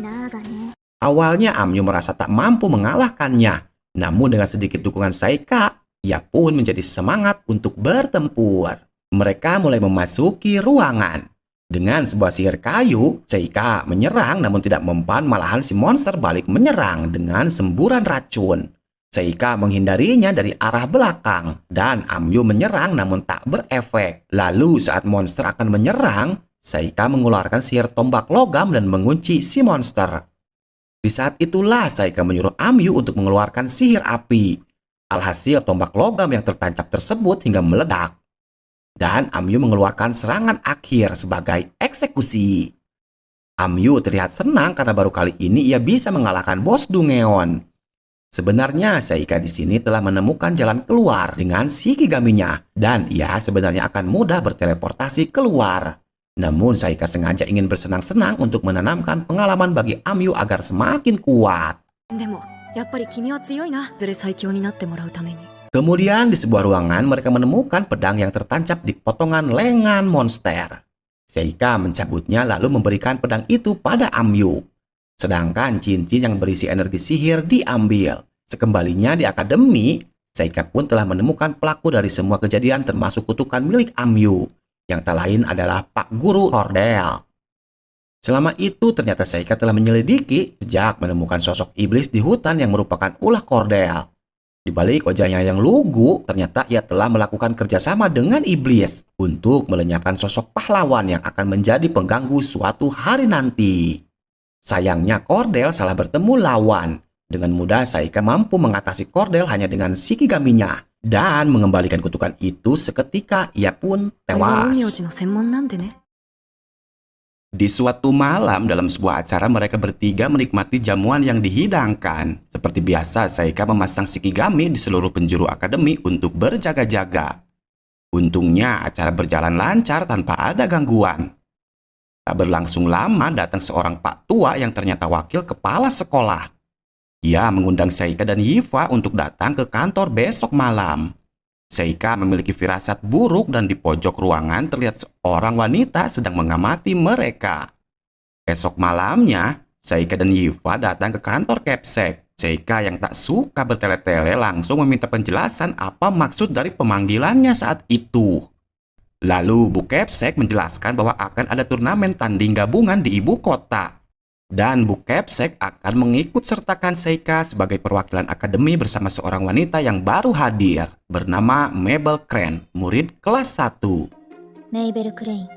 ナーガね。 Awalnya Amyu merasa tak mampu mengalahkannya, namun dengan sedikit dukungan Seika, ia pun menjadi semangat untuk bertempur. Mereka mulai memasuki ruangan. Dengan sebuah sihir kayu, Seika menyerang namun tidak mempan, malahan si monster balik menyerang dengan semburan racun. Seika menghindarinya dari arah belakang, dan Amyu menyerang namun tak berefek. Lalu saat monster akan menyerang, Seika mengeluarkan sihir tombak logam dan mengunci si monster. Di saat itulah Seika menyuruh Amyu untuk mengeluarkan sihir api. Alhasil tombak logam yang tertancap tersebut hingga meledak. Dan Amyu mengeluarkan serangan akhir sebagai eksekusi. Amyu terlihat senang karena baru kali ini ia bisa mengalahkan bos Dungeon. Sebenarnya Seika di sini telah menemukan jalan keluar dengan Shikigaminya, dan ia sebenarnya akan mudah berteleportasi keluar. Namun Seika sengaja ingin bersenang-senang untuk menanamkan pengalaman bagi Amyu agar semakin kuat. でもやっぱり君は強いな、ズレ最強になってもらうために。 Kemudian di sebuah ruangan mereka menemukan pedang yang tertancap di potongan lengan monster. Seika mencabutnya lalu memberikan pedang itu pada Amyu. Sedangkan cincin yang berisi energi sihir diambil. Sekembalinya di akademi, Seika pun telah menemukan pelaku dari semua kejadian termasuk kutukan milik Amyu, yang tak lain adalah Pak Guru Cordell. Selama itu ternyata Seika telah menyelidiki sejak menemukan sosok iblis di hutan yang merupakan ulah Cordell. Di balik wajahnya yang lugu, ternyata ia telah melakukan kerjasama dengan iblis untuk melenyapkan sosok pahlawan yang akan menjadi pengganggu suatu hari nanti. Sayangnya Cordell salah bertemu lawan. Dengan mudah Seika mampu mengatasi Cordell hanya dengan Shikigaminya dan mengembalikan kutukan itu seketika ia pun あれは tewas. 陰陽師の専門なんでね。 Di suatu malam dalam sebuah acara mereka bertiga menikmati jamuan yang dihidangkan. Seperti biasa Seika memasang Shikigami di seluruh penjuru akademi untuk berjaga-jaga. Untungnya acara berjalan lancar tanpa ada gangguan. Tak berlangsung lama datang seorang pak tua yang ternyata wakil kepala sekolah. Ia mengundang Seika dan Yifa untuk datang ke kantor besok malam. Seika memiliki firasat buruk dan di pojok ruangan terlihat seorang wanita sedang mengamati mereka. Esok malamnya, Seika dan Yifa datang ke kantor Capsec. Seika yang tak suka bertele-tele langsung meminta penjelasan apa maksud dari pemanggilannya saat itu. Lalu Bu Capsec menjelaskan bahwa akan ada turnamen tanding gabungan di ibu kota. Dan Bu Capsec akan mengikut sertakan Seika sebagai perwakilan akademi bersama seorang wanita yang baru hadir, bernama Mabel Crane, murid kelas 1. メイベル・クレイン。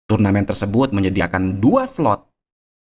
Turnamen tersebut menyediakan 2 slot.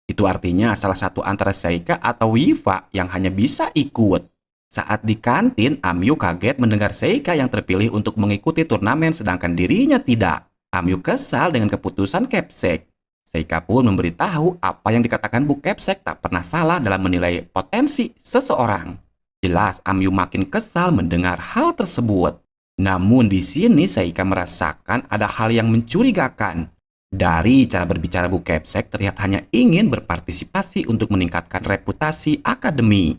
Itu artinya salah satu antara Seika atau Yifa yang hanya bisa ikut. Saat di kantin, Amyu kaget mendengar Seika yang terpilih untuk mengikuti turnamen sedangkan dirinya tidak. Amyu kesal dengan keputusan Capsec. Seika pun memberitahu apa yang dikatakan Bu Capsec tak pernah salah dalam menilai potensi seseorang. Jelas Amyu makin kesal mendengar hal tersebut. Namun di sini Seika merasakan ada hal yang mencurigakan. Dari cara berbicara Bu Capsec terlihat hanya ingin berpartisipasi untuk meningkatkan reputasi akademi.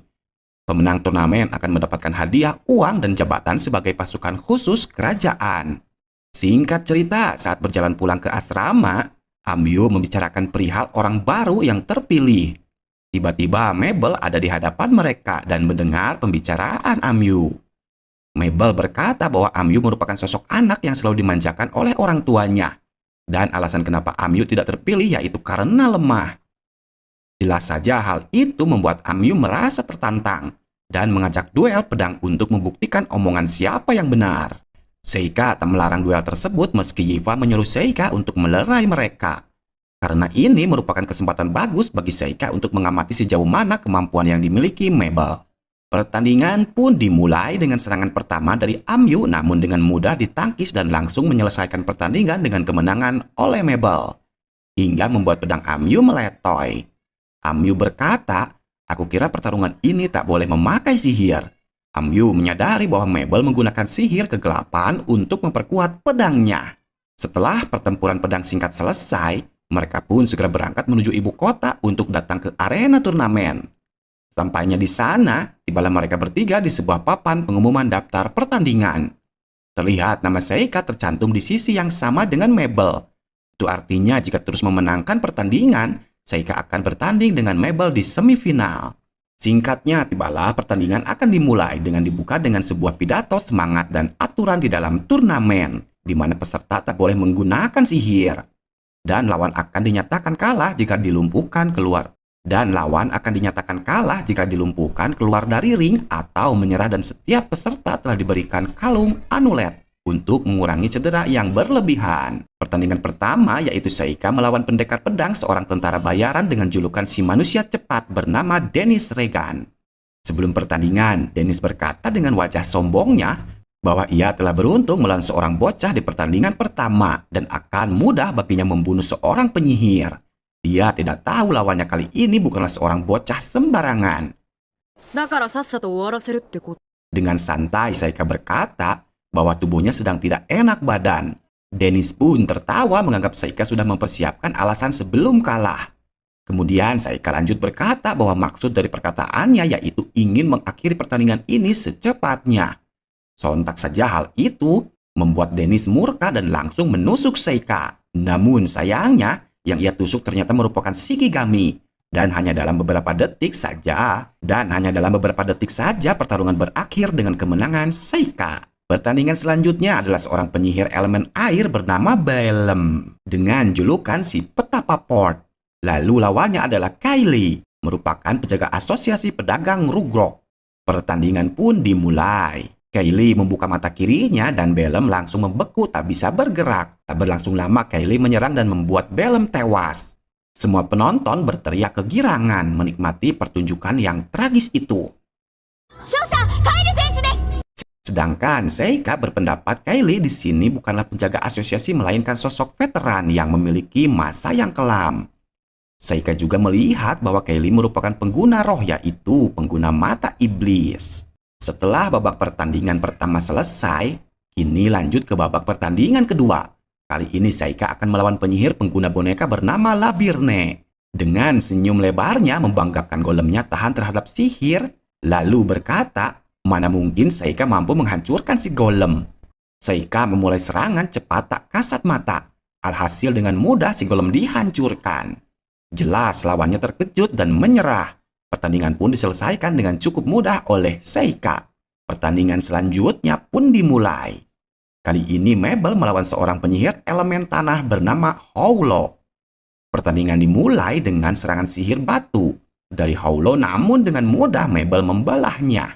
Pemenang turnamen akan mendapatkan hadiah, uang, dan jabatan sebagai pasukan khusus kerajaan. Singkat cerita, saat berjalan pulang ke asrama, Amyu membicarakan perihal orang baru yang terpilih. Tiba-tiba Mabel ada di hadapan mereka dan mendengar pembicaraan Amyu. Mabel berkata bahwa Amyu merupakan sosok anak yang selalu dimanjakan oleh orang tuanya. Dan alasan kenapa Amyu tidak terpilih yaitu karena lemah. Jelas saja hal itu membuat Amyu merasa tertantang. dan mengajak duel pedang untuk membuktikan omongan siapa yang benar. Seika tak melarang duel tersebut meski Yifa menyuruh Seika untuk melerai mereka. Karena ini merupakan kesempatan bagus bagi Seika untuk mengamati sejauh mana kemampuan yang dimiliki Mabel. Pertandingan pun dimulai dengan serangan pertama dari Amyu namun dengan mudah ditangkis dan langsung menyelesaikan pertandingan dengan kemenangan oleh Mabel. Hingga membuat pedang Amyu meletoy. Amyu berkata, "Aku kira pertarungan ini tak boleh memakai sihir." Amyu menyadari bahwa Mabel menggunakan sihir kegelapan untuk memperkuat pedangnya. Setelah pertempuran pedang singkat selesai, mereka pun segera berangkat menuju ibu kota untuk datang ke arena turnamen. Sampainya di sana, tibalah mereka bertiga di sebuah papan pengumuman daftar pertandingan. Terlihat nama Seika tercantum di sisi yang sama dengan Mabel. Itu artinya jika terus memenangkan pertandingan, Seika akan bertanding dengan Mabel di semifinal. Singkatnya, tibalah pertandingan akan dimulai dengan dibuka dengan sebuah pidato semangat dan aturan di dalam turnamen, di mana peserta tak boleh menggunakan sihir. Dan lawan akan dinyatakan kalah jika dilumpuhkan keluar dari ring atau menyerah, dan setiap peserta telah diberikan kalung amulet untuk mengurangi cedera yang berlebihan. Pertandingan pertama yaitu Seika melawan pendekar pedang seorang tentara bayaran dengan julukan si manusia cepat bernama Dennis Regan. Sebelum pertandingan, Dennis berkata dengan wajah sombongnya bahwa ia telah beruntung melawan seorang bocah di pertandingan pertama dan akan mudah baginya membunuh seorang penyihir. Dia tidak tahu lawannya kali ini bukanlah seorang bocah sembarangan. だからさっさと終わらせるってこと。 Dengan santai Seika berkata bahwa tubuhnya sedang tidak enak badan. Dennis pun tertawa menganggap Seika sudah mempersiapkan alasan sebelum kalah. Kemudian Seika lanjut berkata bahwa maksud dari perkataannya yaitu ingin mengakhiri pertandingan ini secepatnya. Sontak saja hal itu membuat Dennis murka dan langsung menusuk Seika. Namun sayangnya, yang ia tusuk ternyata merupakan Shikigami. Dan hanya dalam beberapa detik saja pertarungan berakhir dengan kemenangan Seika. Pertandingan selanjutnya adalah seorang penyihir elemen air bernama Bellem dengan julukan si Petapa Port. Lalu lawannya adalah Kylie, merupakan penjaga asosiasi pedagang Rugrok. Pertandingan pun dimulai. Kylie membuka mata kirinya dan Bellem langsung membeku tak bisa bergerak. Tak berlangsung lama Kylie menyerang dan membuat Bellem tewas. Semua penonton berteriak kegirangan menikmati pertunjukan yang tragis itu. Sedangkan Seika berpendapat Kylie di sini bukanlah penjaga asosiasi melainkan sosok veteran yang memiliki masa yang kelam. Seika juga melihat bahwa Kylie merupakan pengguna roh yaitu pengguna mata iblis. Setelah babak pertandingan pertama selesai, kini lanjut ke babak pertandingan kedua. Kali ini Seika akan melawan penyihir pengguna boneka bernama Labirne. Dengan senyum lebarnya membanggakan golemnya tahan terhadap sihir, lalu berkata, mana mungkin Seika mampu menghancurkan si golem. Seika memulai serangan cepat tak kasat mata. Alhasil dengan mudah si golem dihancurkan. Jelas lawannya terkejut dan menyerah. Pertandingan pun diselesaikan dengan cukup mudah oleh Seika. Pertandingan selanjutnya pun dimulai. Kali ini Mabel melawan seorang penyihir elemen tanah bernama Howlo. Pertandingan dimulai dengan serangan sihir batu dari Howlo, namun dengan mudah Mabel membelahnya.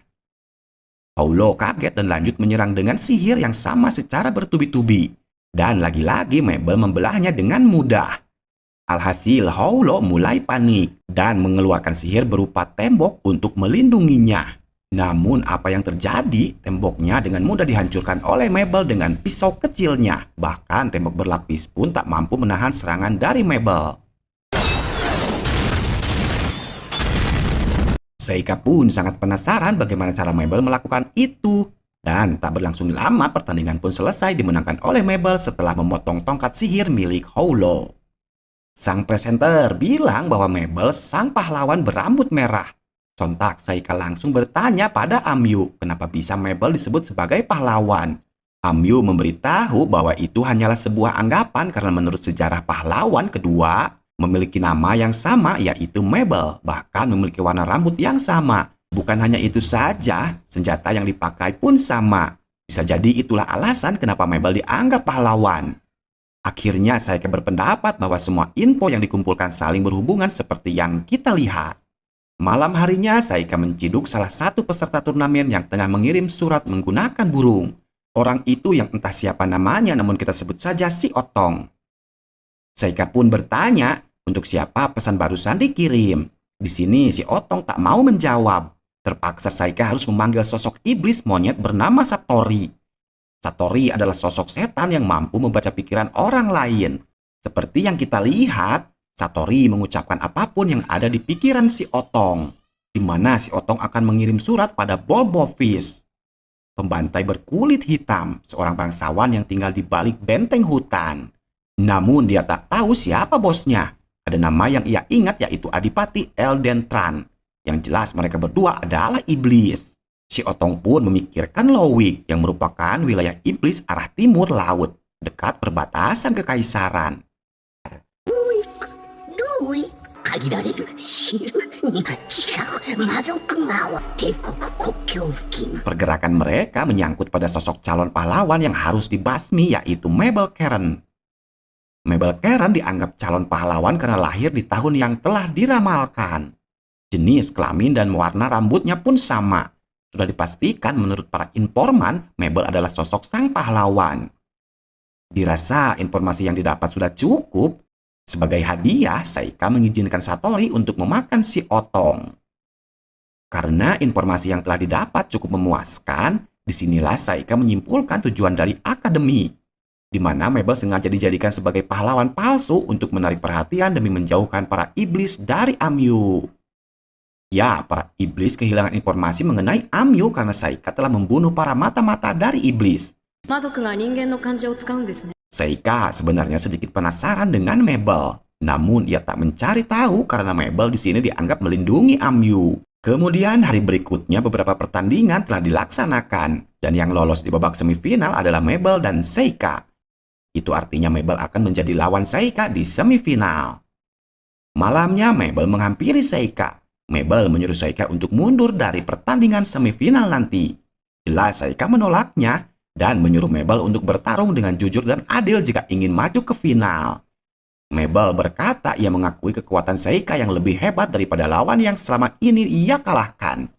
Howlo kaget dan lanjut menyerang dengan sihir yang sama secara bertubi-tubi. Dan lagi-lagi Mabel membelahnya dengan mudah. Alhasil Howlo mulai panik dan mengeluarkan sihir berupa tembok untuk melindunginya. Namun apa yang terjadi? Temboknya dengan mudah dihancurkan oleh Mabel dengan pisau kecilnya. Bahkan tembok berlapis pun tak mampu menahan serangan dari Mabel. Seika pun sangat penasaran bagaimana cara Mabel melakukan itu. Dan tak berlangsung lama pertandingan pun selesai dimenangkan oleh Mabel setelah memotong tongkat sihir milik Howlo. Sang presenter bilang bahwa Mabel sang pahlawan berambut merah. Sontak Seika langsung bertanya pada Amyu, kenapa bisa Mabel disebut sebagai pahlawan. Amyu memberitahu bahwa itu hanyalah sebuah anggapan karena menurut sejarah pahlawan kedua memiliki nama yang sama yaitu Mabel, bahkan memiliki warna rambut yang sama. Bukan hanya itu saja, senjata yang dipakai pun sama. Bisa jadi itulah alasan kenapa Mabel dianggap pahlawan. Akhirnya Seika berpendapat bahwa semua info yang dikumpulkan saling berhubungan seperti yang kita lihat. Malam harinya, Saika menciduk salah satu peserta turnamen yang tengah mengirim surat menggunakan burung. Orang itu yang entah siapa namanya, namun kita sebut saja si Otong. Saika pun bertanya, untuk siapa pesan barusan dikirim. Di sini si Otong tak mau menjawab. Terpaksa Saika harus memanggil sosok iblis monyet bernama Satori. Satori adalah sosok setan yang mampu membaca pikiran orang lain. Seperti yang kita lihat, Satori mengucapkan apapun yang ada di pikiran si Otong, di mana si Otong akan mengirim surat pada Bulbofist, pembantai berkulit hitam, seorang bangsawan yang tinggal di balik benteng hutan. Namun dia tak tahu siapa bosnya. Ada nama yang ia ingat, yaitu Adipati Eldentran. Yang jelas mereka berdua adalah iblis. Si Otong pun memikirkan Lowick yang merupakan wilayah iblis arah timur laut, dekat perbatasan kekaisaran. Pergerakan mereka menyangkut pada sosok calon pahlawan yang harus dibasmi, yaitu Mabel Cairn. Mabel Cairn dianggap calon pahlawan karena lahir di tahun yang telah diramalkan. Jenis kelamin dan warna rambutnya pun sama. Sudah dipastikan menurut para informan, Mabel adalah sosok sang pahlawan. Dirasa informasi yang didapat sudah cukup. Sebagai hadiah, Saika mengizinkan Satori untuk memakan si Otong. Karena informasi yang telah didapat cukup memuaskan, disinilah Saika menyimpulkan tujuan dari akademi, di mana Mabel sengaja dijadikan sebagai pahlawan palsu untuk menarik perhatian demi menjauhkan para iblis dari Amyu. Ya, para iblis kehilangan informasi mengenai Amyu karena Saika telah membunuh para mata-mata dari iblis. 魔族が人間の感情を使うんですね。 Saika sebenarnya sedikit penasaran dengan Mabel. Namun ia tak mencari tahu karena Mabel di sini dianggap melindungi Amyu. Kemudian hari berikutnya beberapa pertandingan telah dilaksanakan. Dan yang lolos di babak semifinal adalah Mabel dan Saika. Itu artinya Mabel akan menjadi lawan Saika di semifinal. Malamnya Mabel menghampiri Saika. Mabel menyuruh Saika untuk mundur dari pertandingan semifinal nanti. Jelas Saika menolaknya dan menyuruh Mabel untuk bertarung dengan jujur dan adil jika ingin maju ke final. Mabel berkata ia mengakui kekuatan Saika yang lebih hebat daripada lawan yang selama ini ia kalahkan.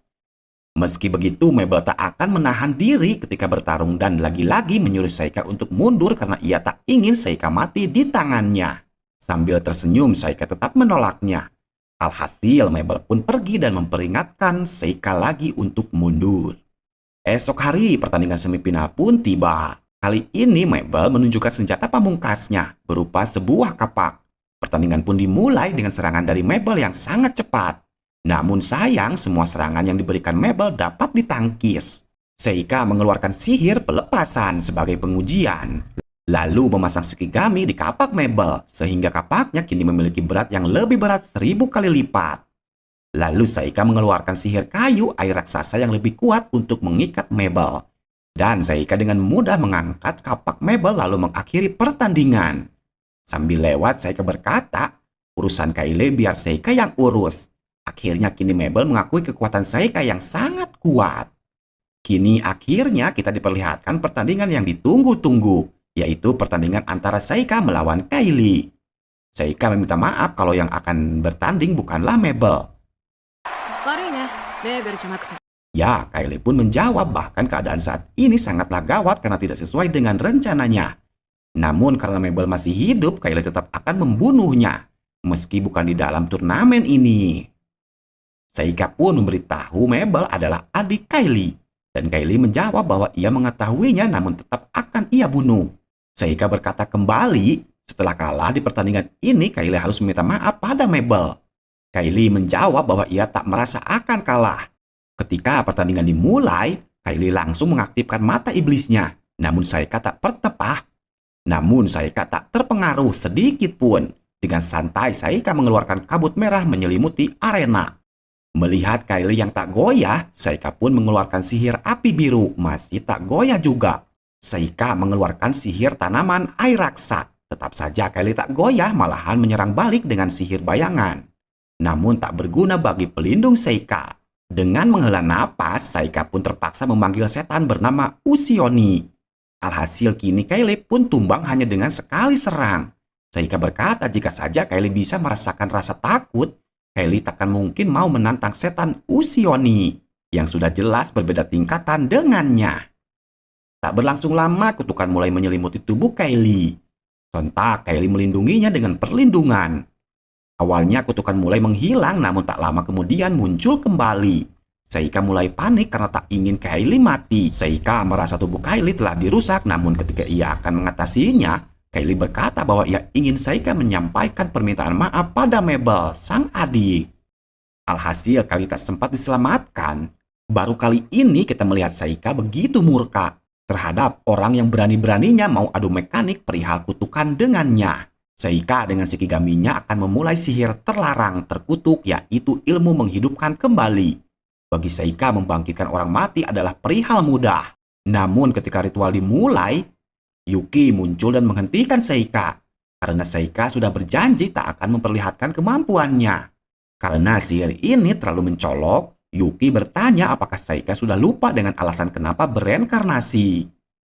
Meski begitu, Mabel tak akan menahan diri ketika bertarung dan lagi-lagi menyuruh Saika untuk mundur karena ia tak ingin Saika mati di tangannya. Sambil tersenyum, Saika tetap menolaknya. Alhasil, Mabel pun pergi dan memperingatkan Saika lagi untuk mundur. Esok hari, pertandingan semifinal pun tiba. Kali ini Mabel menunjukkan senjata pamungkasnya berupa sebuah kapak. Pertandingan pun dimulai dengan serangan dari Mabel yang sangat cepat. Namun sayang, semua serangan yang diberikan Mabel dapat ditangkis. Saika mengeluarkan sihir pelepasan sebagai pengujian. Lalu memasang Shikigami di kapak Mabel, sehingga kapaknya kini memiliki berat yang lebih berat 1000 kali lipat. Lalu Saika mengeluarkan sihir kayu air raksasa yang lebih kuat untuk mengikat Mabel. Dan Saika dengan mudah mengangkat kapak Mabel lalu mengakhiri pertandingan. Sambil lewat, Saika berkata, urusan Kaylee biar Saika yang urus. Akhirnya kini Mabel mengakui kekuatan Saika yang sangat kuat. Kini akhirnya kita diperlihatkan pertandingan yang ditunggu-tunggu, yaitu pertandingan antara Saika melawan Kaylee. Saika meminta maaf kalau yang akan bertanding bukanlah Mabel. 悪いね、メーベルじゃなくて。 Ya, Kaylee pun menjawab bahkan keadaan saat ini sangatlah gawat karena tidak sesuai dengan rencananya. Namun karena Mabel masih hidup, Kaylee tetap akan membunuhnya, meski bukan di dalam turnamen ini. Saika pun memberitahu Mabel adalah adik Kaylee, dan Kaylee menjawab bahwa ia mengetahuinya namun tetap akan ia bunuh. Saika berkata kembali, setelah kalah di pertandingan ini, Kaylee harus meminta maaf pada Mabel. Kaylee menjawab bahwa ia tak merasa akan kalah. Ketika pertandingan dimulai, Kaylee langsung mengaktifkan mata iblisnya. Namun Saika tak terpengaruh sedikit pun. Dengan santai, Saika mengeluarkan kabut merah menyelimuti arena. Melihat Kaylee yang tak goyah, Saika pun mengeluarkan sihir api biru, masih tak goyah juga. Saika mengeluarkan sihir tanaman air raksa. Tetap saja Kaylee tak goyah, malahan menyerang balik dengan sihir bayangan. Namun tak berguna bagi pelindung Saika. Dengan menghela napas, Saika pun terpaksa memanggil setan bernama Usioni. Alhasil kini Kaylee pun tumbang hanya dengan sekali serang. Saika berkata jika saja Kaylee bisa merasakan rasa takut, Kylie takkan mungkin mau menantang setan Usioni yang sudah jelas berbeda tingkatan dengannya. Tak berlangsung lama, kutukan mulai menyelimuti tubuh Kylie. Sontak, Kylie melindunginya dengan perlindungan. Awalnya kutukan mulai menghilang, namun tak lama kemudian muncul kembali. Seika mulai panik karena tak ingin Kylie mati. Seika merasa tubuh Kylie telah dirusak, namun ketika ia akan mengatasinya, Kylie berkata bahwa ia ingin Seika menyampaikan permintaan maaf pada Mabel, sang adik. Alhasil, Kylie tak sempat diselamatkan. Baru kali ini kita melihat Seika begitu murka terhadap orang yang berani-beraninya mau adu mekanik perihal kutukan dengannya. Seika dengan Shikigaminya akan memulai sihir terlarang terkutuk, yaitu ilmu menghidupkan kembali. Bagi Seika, membangkitkan orang mati adalah perihal mudah. Namun ketika ritual dimulai, Yuki muncul dan menghentikan Seika. Karena Seika sudah berjanji tak akan memperlihatkan kemampuannya. Karena sihir ini terlalu mencolok, Yuki bertanya apakah Seika sudah lupa dengan alasan kenapa bereinkarnasi.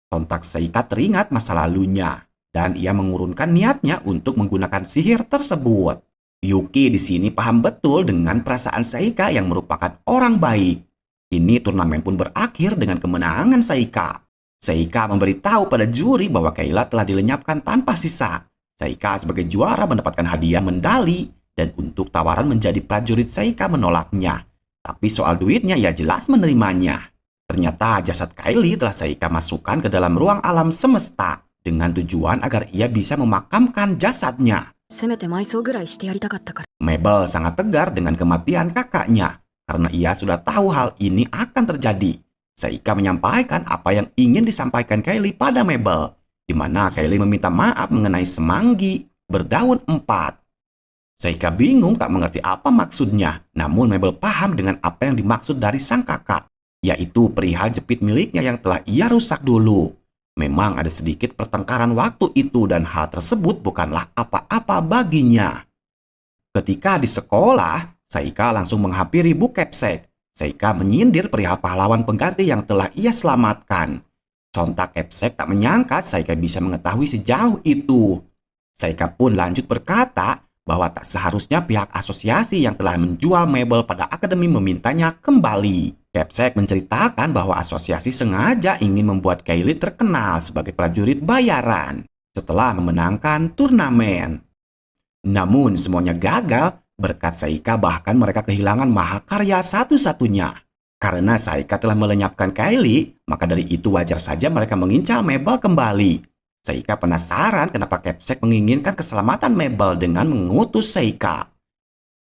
Sontak Seika teringat masa lalunya. Dan ia mengurunkan niatnya untuk menggunakan sihir tersebut. Yuki di sini paham betul dengan perasaan Seika yang merupakan orang baik. Kini turnamen pun berakhir dengan kemenangan Seika. Seika memberitahu pada juri bahwa Kayla telah dilenyapkan tanpa sisa. Seika sebagai juara mendapatkan hadiah medali, dan untuk tawaran menjadi prajurit Seika menolaknya. Tapi soal duitnya ia jelas menerimanya. Ternyata jasad Kylie telah Seika masukkan ke dalam ruang alam semesta dengan tujuan agar ia bisa memakamkan jasadnya. せめて埋葬ぐらいしてやりたかったから。 Mabel sangat tegar dengan kematian kakaknya karena ia sudah tahu hal ini akan terjadi. Seika menyampaikan apa yang ingin disampaikan Kylie pada Mabel, di mana Kylie meminta maaf mengenai semanggi berdaun 4. Seika bingung tak mengerti apa maksudnya, namun Mabel paham dengan apa yang dimaksud dari sang kakak, yaitu perihal jepit miliknya yang telah ia rusak dulu. Memang ada sedikit pertengkaran waktu itu dan hal tersebut bukanlah apa-apa baginya. Ketika di sekolah, Seika langsung menghampiri Bu Kepsek. Seika menyindir perihal pahlawan pengganti yang telah ia selamatkan. Sontak Kepsek tak menyangka Seika bisa mengetahui sejauh itu. Seika pun lanjut berkata bahwa tak seharusnya pihak asosiasi yang telah menjual Mabel pada akademi memintanya kembali. Kepsek menceritakan bahwa asosiasi sengaja ingin membuat Kylie terkenal sebagai prajurit bayaran setelah memenangkan turnamen. Namun semuanya gagal berkat Seika, bahkan mereka kehilangan mahakarya satu-satunya. Karena Seika telah melenyapkan Kylie, maka dari itu wajar saja mereka mengincar Mabel kembali. Seika penasaran kenapa Kepsek menginginkan keselamatan Mabel dengan mengutus Seika.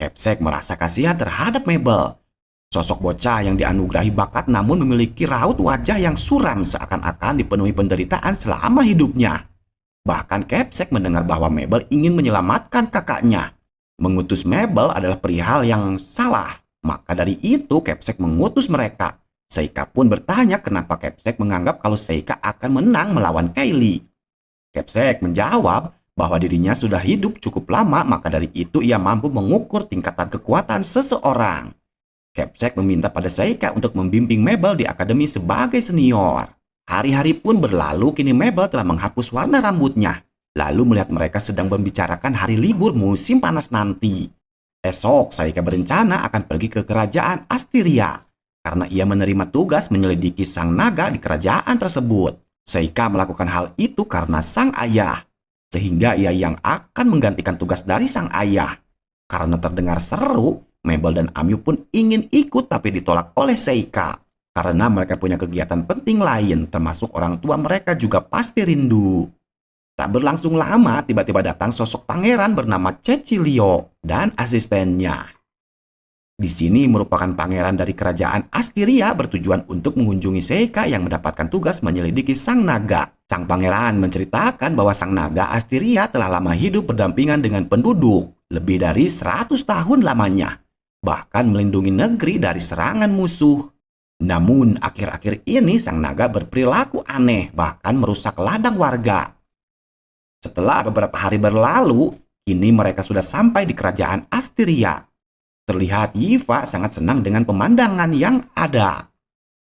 Kepsek merasa kasihan terhadap Mabel. Sosok bocah yang dianugerahi bakat namun memiliki raut wajah yang suram seakan-akan dipenuhi penderitaan selama hidupnya. Bahkan Kepsek mendengar bahwa Mabel ingin menyelamatkan kakaknya. Mengutus Mabel adalah perihal yang salah. Maka dari itu Kepsek mengutus mereka. Seika pun bertanya kenapa Kepsek menganggap kalau Seika akan menang melawan Kylie. Kepsek menjawab bahwa dirinya sudah hidup cukup lama, maka dari itu ia mampu mengukur tingkatan kekuatan seseorang. Kepsek meminta pada Seika untuk membimbing Mabel di akademi sebagai senior. Hari-hari pun berlalu, kini Mabel telah menghapus warna rambutnya. Lalu melihat mereka sedang membicarakan hari libur musim panas nanti. Esok, Seika berencana akan pergi ke kerajaan Astiria. Karena ia menerima tugas menyelidiki sang naga di kerajaan tersebut. Seika melakukan hal itu karena sang ayah. Sehingga ia yang akan menggantikan tugas dari sang ayah. Karena terdengar seru, Mabel dan Amyu pun ingin ikut tapi ditolak oleh Seika. Karena mereka punya kegiatan penting lain, termasuk orang tua mereka juga pasti rindu. Tak berlangsung lama, tiba-tiba datang sosok pangeran bernama Cecilio dan asistennya. Di sini merupakan pangeran dari kerajaan Astiria bertujuan untuk mengunjungi Seika yang mendapatkan tugas menyelidiki sang naga. Sang pangeran menceritakan bahwa sang naga Astiria telah lama hidup berdampingan dengan penduduk, lebih dari 100 tahun lamanya. Bahkan melindungi negeri dari serangan musuh. Namun akhir-akhir ini sang naga berperilaku aneh, bahkan merusak ladang warga. Setelah beberapa hari berlalu, kini mereka sudah sampai di kerajaan Astiria. Terlihat Yiva sangat senang dengan pemandangan yang ada.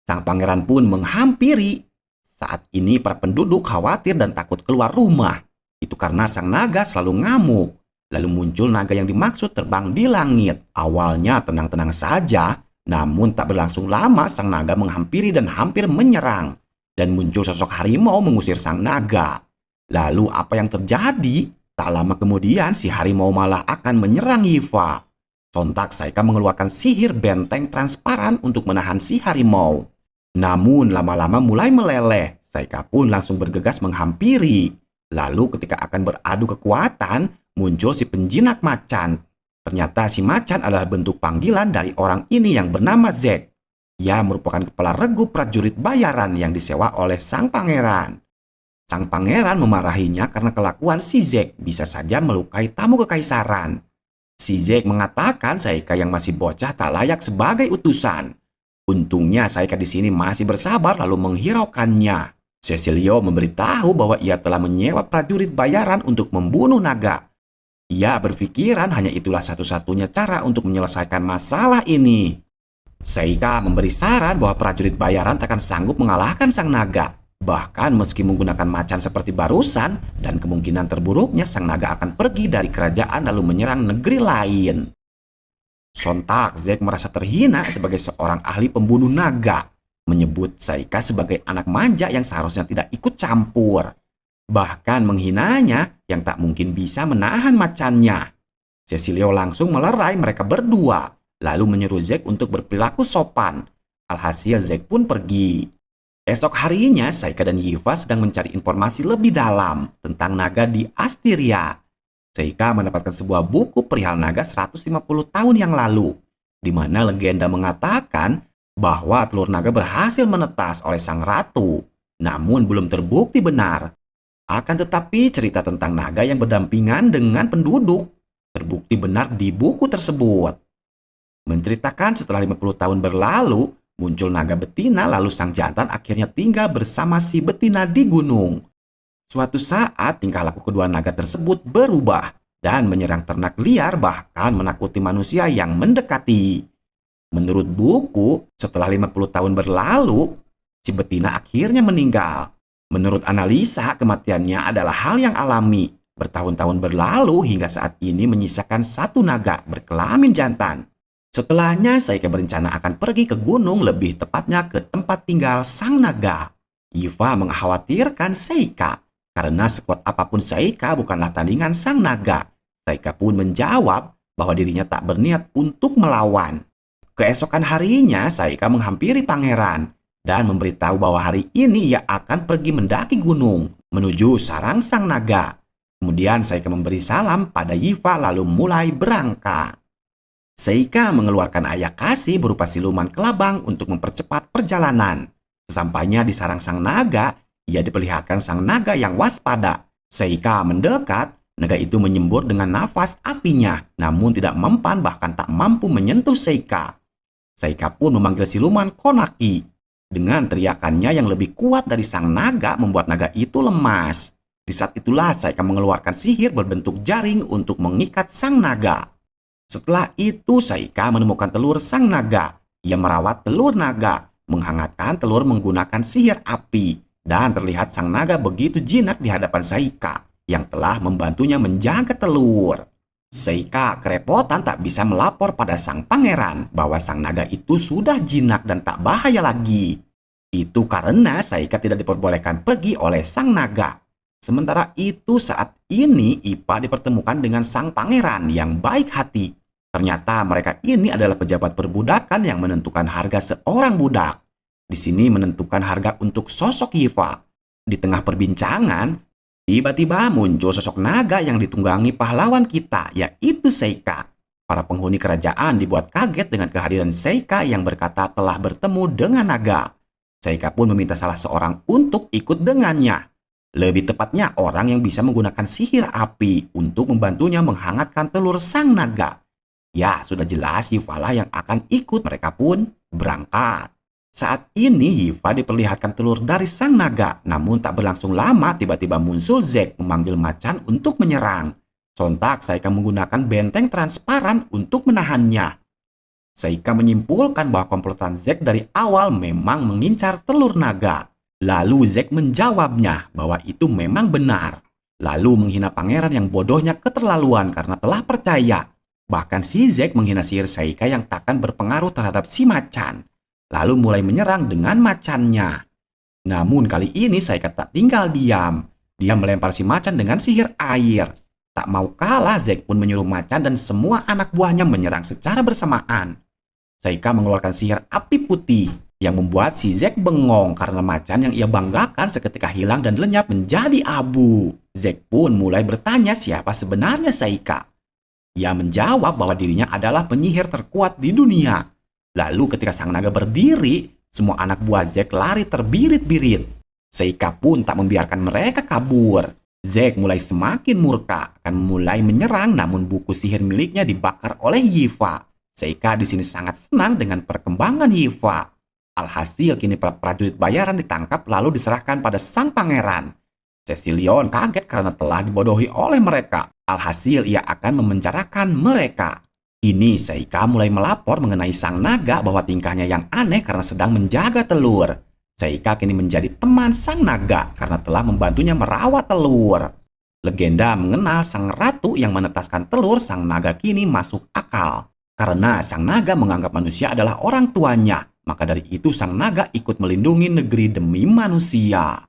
Sang pangeran pun menghampiri. Saat ini para penduduk khawatir dan takut keluar rumah. Itu karena sang naga selalu ngamuk. Lalu muncul naga yang dimaksud terbang di langit. Awalnya tenang-tenang saja, namun tak berlangsung lama sang naga menghampiri dan hampir menyerang. Dan muncul sosok harimau mengusir sang naga. Lalu apa yang terjadi? Tak lama kemudian si harimau malah akan menyerang Yifa. Sontak Saika mengeluarkan sihir benteng transparan untuk menahan si harimau. Namun lama-lama mulai meleleh. Saika pun langsung bergegas menghampiri. Lalu ketika akan beradu kekuatan, muncul si penjinak macan. Ternyata si macan adalah bentuk panggilan dari orang ini yang bernama Zack. Ia merupakan kepala regu prajurit bayaran yang disewa oleh sang pangeran. Sang pangeran memarahinya karena kelakuan si Zack bisa saja melukai tamu kekaisaran. Si Zack mengatakan Saika yang masih bocah tak layak sebagai utusan. Untungnya Saika di sini masih bersabar lalu menghiraukannya. Cecilio memberitahu bahwa ia telah menyewa prajurit bayaran untuk membunuh naga. Ia berpikiran hanya itulah satu-satunya cara untuk menyelesaikan masalah ini. Saika memberi saran bahwa prajurit bayaran takkan sanggup mengalahkan sang naga. Bahkan meski menggunakan macan seperti barusan, dan kemungkinan terburuknya sang naga akan pergi dari kerajaan lalu menyerang negeri lain. Sontak Zack merasa terhina sebagai seorang ahli pembunuh naga, menyebut Saika sebagai anak manja yang seharusnya tidak ikut campur. Bahkan menghinanya yang tak mungkin bisa menahan macannya. Cecilio langsung melerai mereka berdua, lalu menyuruh Zack untuk berperilaku sopan. Alhasil Zack pun pergi. Esok harinya Saika dan Yifa sedang mencari informasi lebih dalam tentang naga di Astiria. Saika mendapatkan sebuah buku perihal naga 150 tahun yang lalu, di mana legenda mengatakan bahwa telur naga berhasil menetas oleh sang ratu, namun belum terbukti benar. Akan tetapi cerita tentang naga yang berdampingan dengan penduduk terbukti benar di buku tersebut. Menceritakan setelah 50 tahun berlalu, muncul naga betina lalu sang jantan akhirnya tinggal bersama si betina di gunung. Suatu saat tingkah laku kedua naga tersebut berubah dan menyerang ternak liar bahkan menakuti manusia yang mendekati. Menurut buku, setelah 50 tahun berlalu, si betina akhirnya meninggal. Menurut analisa, kematiannya adalah hal yang alami. Bertahun-tahun berlalu hingga saat ini menyisakan satu naga berkelamin jantan. Setelahnya, Saika berencana akan pergi ke gunung, lebih tepatnya ke tempat tinggal sang naga. Yifa mengkhawatirkan Saika, karena sekuat apapun Saika bukanlah tandingan sang naga. Saika pun menjawab bahwa dirinya tak berniat untuk melawan. Keesokan harinya, Saika menghampiri pangeran dan memberitahu bahwa hari ini ia akan pergi mendaki gunung menuju sarang sang naga. Kemudian Saika memberi salam pada Yifa lalu mulai berangkat. Saika mengeluarkan ayakasi berupa siluman kelabang untuk mempercepat perjalanan. Sesampainya di sarang sang naga, ia diperlihatkan sang naga yang waspada. Saika mendekat, naga itu menyembur dengan nafas apinya, namun tidak mempan bahkan tak mampu menyentuh Saika. Saika pun memanggil siluman Konaki. Dengan teriakannya yang lebih kuat dari sang naga membuat naga itu lemas. Di saat itulah Saika mengeluarkan sihir berbentuk jaring untuk mengikat sang naga. Setelah itu Saika menemukan telur sang naga. Ia merawat telur naga, menghangatkan telur menggunakan sihir api. Dan terlihat sang naga begitu jinak di hadapan Saika yang telah membantunya menjaga telur. Saika kerepotan tak bisa melapor pada sang pangeran bahwa sang naga itu sudah jinak dan tak bahaya lagi. Itu karena Saika tidak diperbolehkan pergi oleh sang naga. Sementara itu saat ini Ipa dipertemukan dengan sang pangeran yang baik hati. Ternyata mereka ini adalah pejabat perbudakan yang menentukan harga seorang budak. Di sini menentukan harga untuk sosok Yifa. Di tengah perbincangan, tiba-tiba muncul sosok naga yang ditunggangi pahlawan kita, yaitu Saika. Para penghuni kerajaan dibuat kaget dengan kehadiran Saika yang berkata telah bertemu dengan naga. Saika pun meminta salah seorang untuk ikut dengannya. Lebih tepatnya orang yang bisa menggunakan sihir api untuk membantunya menghangatkan telur sang naga. Ya, sudah jelas Yifa lah yang akan ikut, mereka pun berangkat. Saat ini Yifa diperlihatkan telur dari sang naga, namun tak berlangsung lama tiba-tiba muncul Zack memanggil macan untuk menyerang. Sontak Saika menggunakan benteng transparan untuk menahannya. Saika menyimpulkan bahwa komplotan Zack dari awal memang mengincar telur naga. Lalu Zack menjawabnya bahwa itu memang benar. lalu menghina pangeran yang bodohnya keterlaluan karena telah percaya. Bahkan si Zack menghina sihir Seika yang takkan berpengaruh terhadap si macan, lalu mulai menyerang dengan macannya. Namun kali ini Seika tak tinggal diam. Dia melempar si macan dengan sihir air. Tak mau kalah, Zack pun menyuruh macan dan semua anak buahnya menyerang secara bersamaan. Seika mengeluarkan sihir api putih yang membuat si Zack bengong karena macan yang ia banggakan seketika hilang dan lenyap menjadi abu. Zack pun mulai bertanya siapa sebenarnya Seika. Ia menjawab bahwa dirinya adalah penyihir terkuat di dunia. Lalu ketika sang naga berdiri, semua anak buah Zack lari terbirit-birit. Seika pun tak membiarkan mereka kabur. Zack mulai semakin murka, akan mulai menyerang, namun buku sihir miliknya dibakar oleh Yiva. Seika di sini sangat senang dengan perkembangan Yiva. Alhasil kini para prajurit bayaran ditangkap lalu diserahkan pada sang pangeran. Cecilion kaget karena telah dibodohi oleh mereka. Alhasil ia akan memenjarakan mereka. Kini Seika mulai melapor mengenai sang naga bahwa tingkahnya yang aneh karena sedang menjaga telur. Seika kini menjadi teman sang naga karena telah membantunya merawat telur. Legenda mengenal sang ratu yang menetaskan telur sang naga kini masuk akal. Karena sang naga menganggap manusia adalah orang tuanya, maka dari itu sang naga ikut melindungi negeri demi manusia.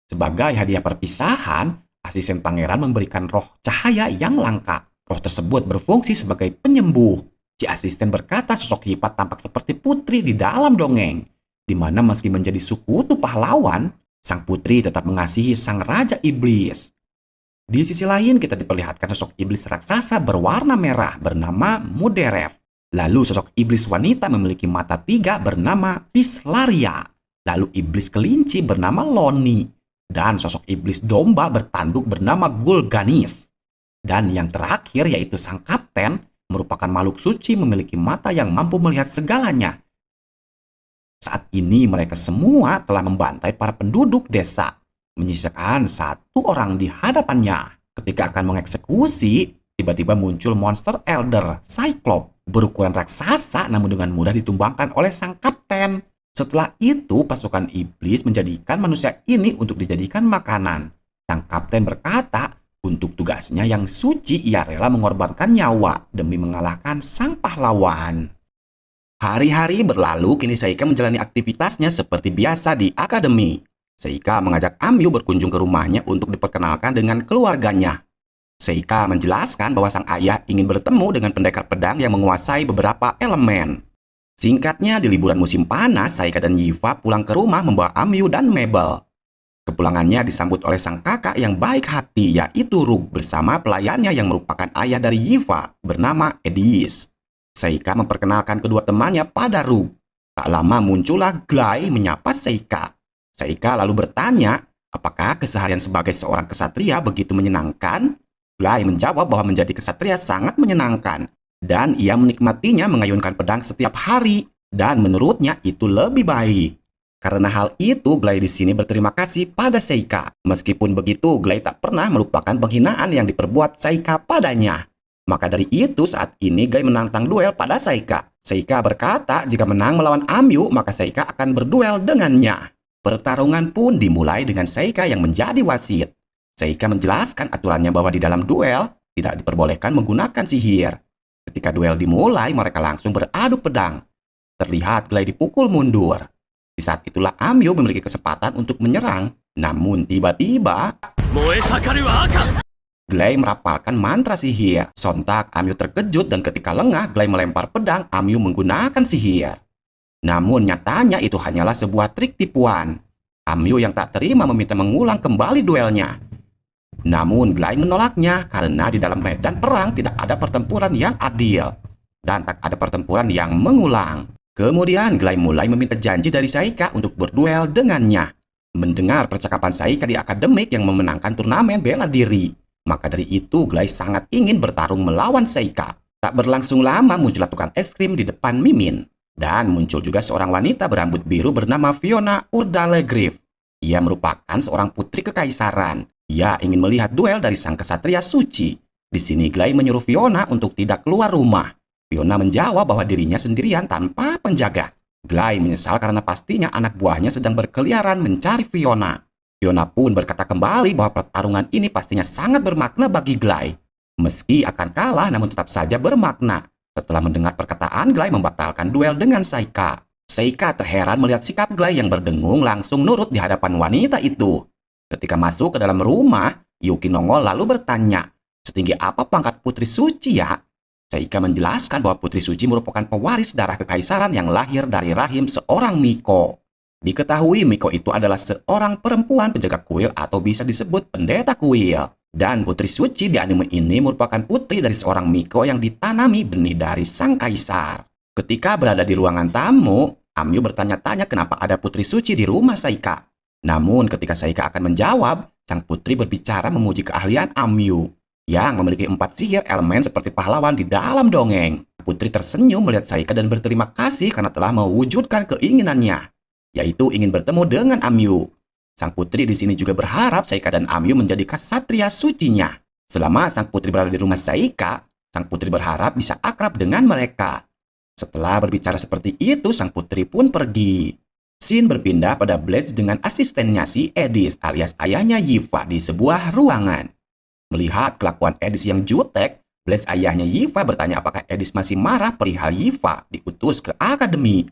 Sebagai hadiah perpisahan, asisten pangeran memberikan roh cahaya yang langka. Roh tersebut berfungsi sebagai penyembuh. Si asisten berkata sosok Yiva tampak seperti putri di dalam dongeng, di mana meski menjadi sekutu pahlawan, sang putri tetap mengasihi sang raja iblis. Di sisi lain kita diperlihatkan sosok iblis raksasa berwarna merah bernama Muderef. Lalu sosok iblis wanita memiliki mata 3 bernama Pislaria. Lalu iblis kelinci bernama Loni. Dan sosok iblis domba bertanduk bernama Gulganis. Dan yang terakhir yaitu sang kapten merupakan makhluk suci memiliki mata yang mampu melihat segalanya. Saat ini mereka semua telah membantai para penduduk desa, menyisakan 1 orang di hadapannya. Ketika akan mengeksekusi, tiba-tiba muncul monster Elder Cyclops berukuran raksasa namun dengan mudah ditumbangkan oleh sang kapten. Setelah itu pasukan iblis menjadikan manusia ini untuk dijadikan makanan. Sang kapten berkata, untuk tugasnya yang suci ia rela mengorbankan nyawa demi mengalahkan sang pahlawan. Hari-hari berlalu, kini Seika menjalani aktivitasnya seperti biasa di akademi. Seika mengajak Amyu berkunjung ke rumahnya untuk diperkenalkan dengan keluarganya. Seika menjelaskan bahwa sang ayah ingin bertemu dengan pendekar pedang yang menguasai beberapa elemen. Singkatnya, di liburan musim panas, Seika dan Yiva pulang ke rumah membawa Amyu dan Mabel. Kepulangannya disambut oleh sang kakak yang baik hati, yaitu Rug bersama pelayannya yang merupakan ayah dari Yiva bernama Edis. Seika memperkenalkan kedua temannya pada Rug. Tak lama muncullah Glai menyapa Seika. Seika lalu bertanya, apakah keseharian sebagai seorang kesatria begitu menyenangkan? Glai menjawab bahwa menjadi kesatria sangat menyenangkan, dan ia menikmatinya mengayunkan pedang setiap hari, dan menurutnya itu lebih baik. Karena hal itu, Glai di sini berterima kasih pada Seika. Meskipun begitu, Glai tak pernah melupakan penghinaan yang diperbuat Seika padanya. Maka dari itu, saat ini Glai menantang duel pada Seika. Seika berkata, jika menang melawan Amyu, maka Seika akan berduel dengannya. Pertarungan pun dimulai dengan Seika yang menjadi wasit. Seika menjelaskan aturannya bahwa di dalam duel tidak diperbolehkan menggunakan sihir. Ketika duel dimulai, mereka langsung beradu pedang. Terlihat Glai dipukul mundur. Di saat itulah Amyu memiliki kesempatan untuk menyerang. Namun tiba-tiba Glai merapalkan mantra sihir. Sontak Amyu terkejut dan ketika lengah Glai melempar pedang, Amyu menggunakan sihir. Namun nyatanya itu hanyalah sebuah trik tipuan. Amyu yang tak terima meminta mengulang kembali duelnya. Namun Glai menolaknya karena di dalam medan perang tidak ada pertempuran yang adil. Dan tak ada pertempuran yang mengulang. Kemudian Glai mulai meminta janji dari Seika untuk berduel dengannya. Mendengar percakapan Seika di akademik yang memenangkan turnamen bela diri, maka dari itu Glai sangat ingin bertarung melawan Seika. Tak berlangsung lama muncullah tukang es krim di depan Mimin. Dan muncul juga seorang wanita berambut biru bernama Fiona Urdalegriff. Ia merupakan seorang putri kekaisaran. Ia ingin melihat duel dari sang kesatria suci. Di sini Glai menyuruh Fiona untuk tidak keluar rumah. Fiona menjawab bahwa dirinya sendirian tanpa penjaga. Glai menyesal karena pastinya anak buahnya sedang berkeliaran mencari Fiona. Fiona pun berkata kembali bahwa pertarungan ini pastinya sangat bermakna bagi Glai. Meski akan kalah, namun tetap saja bermakna. Setelah mendengar perkataan Glai membatalkan duel dengan Saika. Saika terheran melihat sikap Glai yang berdengung langsung nurut di hadapan wanita itu. Ketika masuk ke dalam rumah, Yuki nongol lalu bertanya, "Setinggi apa pangkat Putri Suci ya?" Saika menjelaskan bahwa Putri Suci merupakan pewaris darah kekaisaran yang lahir dari rahim seorang Miko. Diketahui Miko itu adalah seorang perempuan penjaga kuil atau bisa disebut pendeta kuil. Dan Putri Suci di anime ini merupakan putri dari seorang Miko yang ditanami benih dari sang kaisar. Ketika berada di ruangan tamu, Amyu bertanya-tanya kenapa ada Putri Suci di rumah Saika. Namun ketika Saika akan menjawab, sang putri berbicara memuji keahlian Amyu yang memiliki 4 sihir elemen seperti pahlawan di dalam dongeng. Putri tersenyum melihat Saika dan berterima kasih karena telah mewujudkan keinginannya, yaitu ingin bertemu dengan Amyu. Sang putri di sini juga berharap Saika dan Amyu menjadi ksatria sucinya. Selama sang putri berada di rumah Saika, sang putri berharap bisa akrab dengan mereka. Setelah berbicara seperti itu, sang putri pun pergi. Scene berpindah pada Blades dengan asistennya si Edis alias ayahnya Yiva di sebuah ruangan. Melihat kelakuan Edis yang jutek, Blades ayahnya Yiva bertanya apakah Edis masih marah perihal Yiva diutus ke akademi.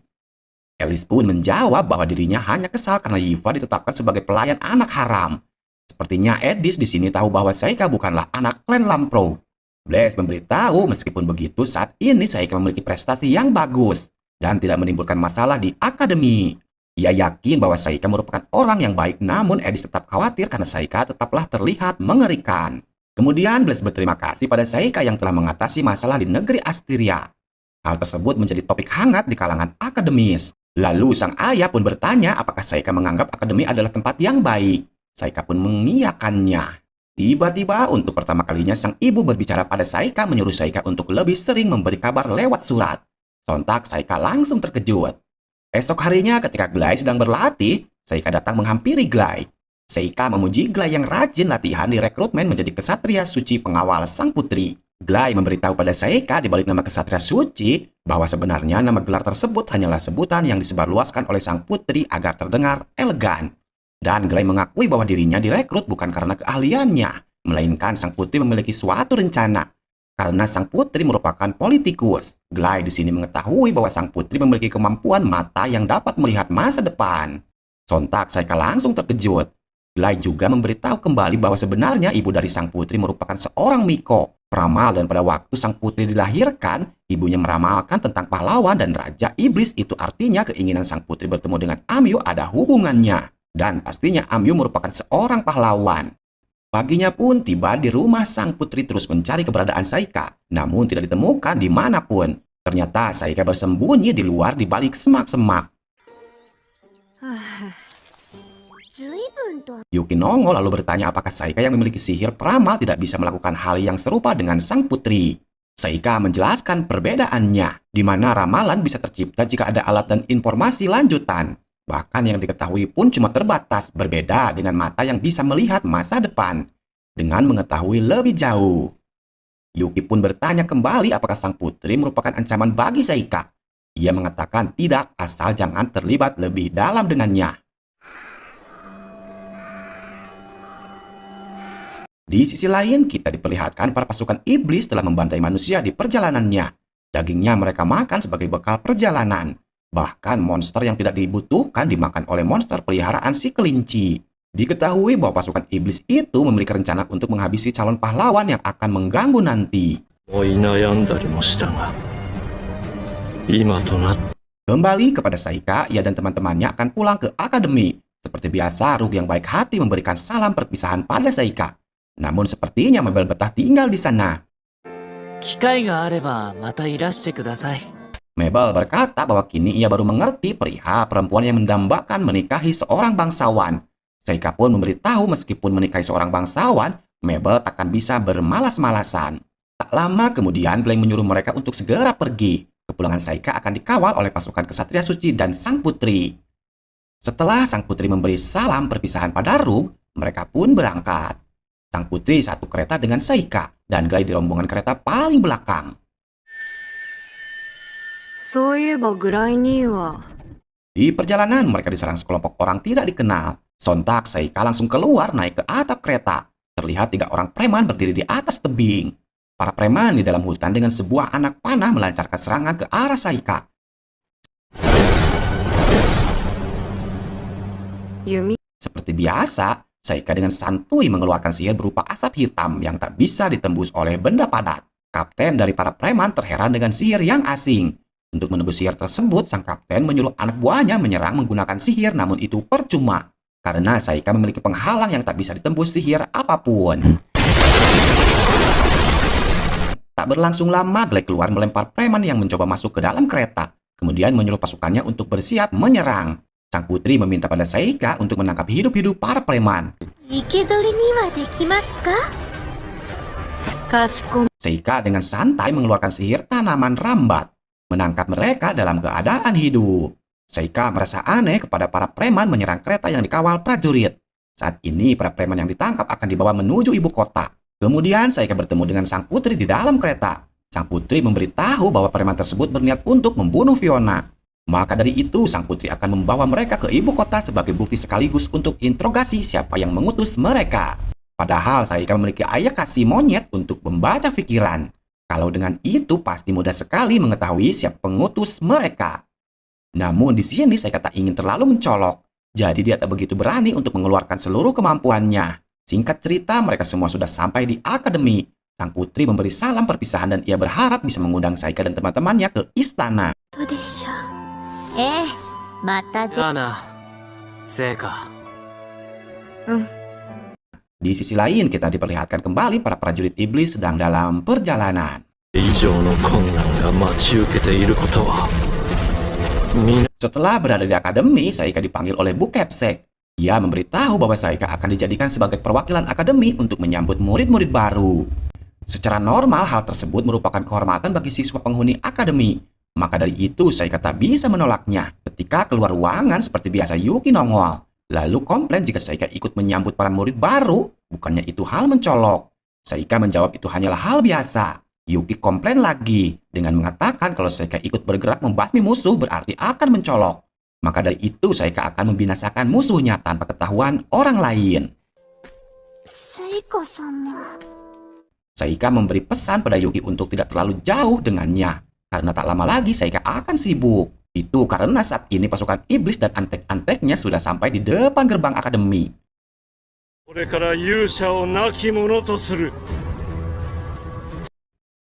Elis pun menjawab bahwa dirinya hanya kesal karena Yiva ditetapkan sebagai pelayan anak haram. Sepertinya Edis di sini tahu bahwa Saika bukanlah anak klan Lampro. Blades memberitahu meskipun begitu saat ini Saika memiliki prestasi yang bagus dan tidak menimbulkan masalah di akademi. Ia yakin bahwa Saika merupakan orang yang baik, namun Edis tetap khawatir karena Saika tetaplah terlihat mengerikan. Kemudian Blades berterima kasih pada Saika yang telah mengatasi masalah di negeri Asteria. Hal tersebut menjadi topik hangat di kalangan akademis. Lalu sang ayah pun bertanya apakah Saika menganggap akademi adalah tempat yang baik. Saika pun mengiyakannya. Tiba-tiba untuk pertama kalinya sang ibu berbicara pada Saika menyuruh Saika untuk lebih sering memberi kabar lewat surat. Sontak Saika langsung terkejut. Esok harinya ketika Glai sedang berlatih, Saika datang menghampiri Glai. Saika memuji Glai yang rajin latihan di rekrutmen menjadi kesatria suci pengawal sang putri. Glai memberitahu pada Saika di balik nama kesatria suci bahwa sebenarnya nama gelar tersebut hanyalah sebutan yang disebarluaskan oleh sang putri agar terdengar elegan. Dan Glai mengakui bahwa dirinya direkrut bukan karena keahliannya, melainkan sang putri memiliki suatu rencana. Karena sang putri merupakan politikus, Glai di sini mengetahui bahwa sang putri memiliki kemampuan mata yang dapat melihat masa depan. Sontak Saika langsung terkejut. Glai juga memberitahu kembali bahwa sebenarnya ibu dari sang putri merupakan seorang Miko, peramal, dan pada waktu sang putri dilahirkan, ibunya meramalkan tentang pahlawan dan raja iblis. Itu artinya keinginan sang putri bertemu dengan Amyu ada hubungannya. Dan pastinya Amyu merupakan seorang pahlawan. Paginya pun tiba di rumah sang putri terus mencari keberadaan Saika, namun tidak ditemukan dimanapun. Ternyata Saika bersembunyi di luar di balik semak-semak. Yuki nongol lalu bertanya apakah Saika yang memiliki sihir peramal tidak bisa melakukan hal yang serupa dengan sang putri. Saika menjelaskan perbedaannya, di mana ramalan bisa tercipta jika ada alat dan informasi lanjutan. Bahkan yang diketahui pun cuma terbatas, berbeda dengan mata yang bisa melihat masa depan dengan mengetahui lebih jauh. Yuki pun bertanya kembali apakah sang putri merupakan ancaman bagi Saika. Ia mengatakan tidak, asal jangan terlibat lebih dalam dengannya. Di sisi lain, kita diperlihatkan para pasukan iblis telah membantai manusia di perjalanannya. Dagingnya mereka makan sebagai bekal perjalanan. Bahkan monster yang tidak dibutuhkan dimakan oleh monster peliharaan si kelinci. Diketahui bahwa pasukan iblis itu memiliki rencana untuk menghabisi calon pahlawan yang akan mengganggu nanti. Kembali kepada Saika, ia dan teman-temannya akan pulang ke akademi. Seperti biasa, Rug yang baik hati memberikan salam perpisahan pada Saika. Namun sepertinya Mabel betah tinggal di sana. 機会があればまたいらしてください。 Mabel berkata bahwa kini ia baru mengerti perihal perempuan yang mendambakan menikahi seorang bangsawan. Saika pun memberitahu meskipun menikahi seorang bangsawan, Mabel takkan bisa bermalas-malasan. Tak lama kemudian Glenn menyuruh mereka untuk segera pergi. Kepulangan Saika akan dikawal oleh pasukan kesatria suci dan sang putri. Setelah sang putri memberi salam perpisahan pada Rug, mereka pun berangkat. Sang putri satu kereta dengan Saika dan Glenn di rombongan kereta paling belakang. そういえばグライニーは Di perjalanan, mereka diserang sekelompok orang tidak dikenal. Sontak Seika langsung keluar naik ke atap kereta. Terlihat 3 orang preman berdiri di atas tebing. Para preman di dalam hutan dengan sebuah anak panah melancarkan serangan ke arah Seika. Yumi, Seperti biasa, Seika dengan santuy mengeluarkan sihir berupa asap hitam yang tak bisa ditembus oleh benda padat. Kapten dari para preman terheran dengan sihir yang asing. Untuk menembus sihir tersebut, sang kapten menyuruh anak buahnya menyerang menggunakan sihir, namun itu percuma. Karena Seika memiliki penghalang yang tak bisa ditembus sihir apapun. Tak berlangsung lama, Glay keluar melempar preman yang mencoba masuk ke dalam kereta. Kemudian menyuruh pasukannya untuk bersiap menyerang. Sang putri meminta pada Seika untuk menangkap hidup-hidup para preman. 生け捕りにはできますか？ kashikomaru. Seika dengan santai mengeluarkan sihir tanaman rambat, menangkap mereka dalam keadaan hidup. Seika merasa aneh kepada para preman menyerang kereta yang dikawal prajurit. Saat ini para preman yang ditangkap akan dibawa menuju ibu kota. Kemudian Seika bertemu dengan sang putri di dalam kereta. Sang putri memberitahu bahwa preman tersebut berniat untuk membunuh Fiona. Maka dari itu, sang putri akan membawa mereka ke ibu kota sebagai bukti sekaligus untuk interogasi siapa yang mengutus mereka. Padahal Seika memiliki ayah kasih monyet untuk membaca pikiran. Kalau dengan itu pasti mudah sekali mengetahui siapa pengutus mereka. Namun di sini Seika tak ingin terlalu mencolok. Jadi dia tak begitu berani untuk mengeluarkan seluruh kemampuannya. Singkat cerita, mereka semua sudah sampai di akademi. Sang putri memberi salam perpisahan dan ia berharap bisa mengundang Seika dan teman-temannya ke istana. どうでしょう。ええ、またぜ。アナ成果 Di sisi lain, kita diperlihatkan kembali para prajurit iblis sedang dalam perjalanan. 以上の困難が待ち受けていることは皆 Setelah berada di akademi, Seika dipanggil oleh Bu Kepsek. Ia memberitahu bahwa Seika akan dijadikan sebagai perwakilan akademi untuk menyambut murid-murid baru. Secara normal, hal tersebut merupakan kehormatan bagi siswa penghuni akademi. Maka dari itu, Seika tak bisa menolaknya. Ketika keluar ruangan, seperti biasa Yuki nongol. Lalu komplain jika Seika ikut menyambut para murid baru. Bukannya itu hal mencolok. Seika menjawab itu hanyalah hal biasa. Yuki komplain lagi dengan mengatakan kalau Seika ikut bergerak membasmi musuh berarti akan mencolok. Maka dari itu, Seika akan membinasakan musuhnya tanpa ketahuan orang lain. セイカ様。 Seika memberi pesan pada Yuki untuk tidak terlalu jauh dengannya. Karena tak lama lagi Seika akan sibuk. Itu karena saat ini pasukan iblis dan antek-anteknya sudah sampai di depan gerbang akademi. これから勇者を亡き者とする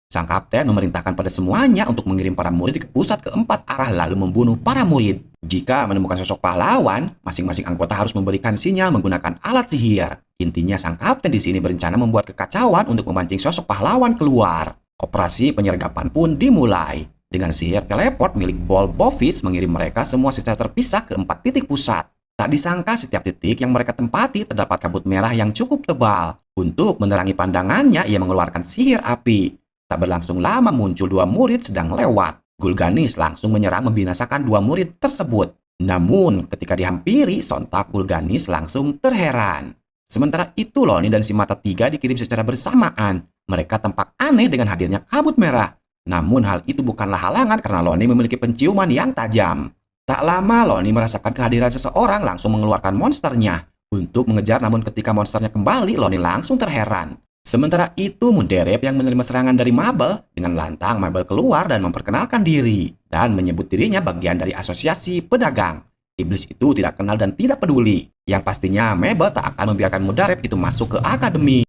Sang kapten memerintahkan pada semuanya untuk mengirim para murid ke pusat keempat arah lalu membunuh para murid. Jika menemukan sosok pahlawan, masing-masing anggota harus memberikan sinyal menggunakan alat sihir. Intinya sang kapten di sini berencana membuat kekacauan untuk memancing sosok pahlawan keluar. Operasi penyergapan pun dimulai. Dengan sihir teleport milik Ball Bovis mengirim mereka semua secara terpisah ke 4 titik pusat. Tak disangka setiap titik yang mereka tempati terdapat kabut merah yang cukup tebal. Untuk menerangi pandangannya, ia mengeluarkan sihir api. Tak berlangsung lama muncul 2 murid sedang lewat. Gulganis langsung menyerang membinasakan 2 murid tersebut. Namun ketika dihampiri, sontak Gulganis langsung terheran. Sementara itu Loni dan si mata 3 dikirim secara bersamaan. Mereka tampak aneh dengan hadirnya kabut merah. Namun hal itu bukanlah halangan karena Loni memiliki penciuman yang tajam. Tak lama Loni merasakan kehadiran seseorang langsung mengeluarkan monsternya. Untuk mengejar namun ketika monsternya kembali, Loni langsung terheran. Sementara itu, Munderep yang menerima serangan dari Mabel, dengan lantang Mabel keluar dan memperkenalkan diri, dan menyebut dirinya bagian dari asosiasi pedagang. Iblis itu tidak kenal dan tidak peduli. Yang pastinya, Mabel tak akan membiarkan Munderep itu masuk ke akademi.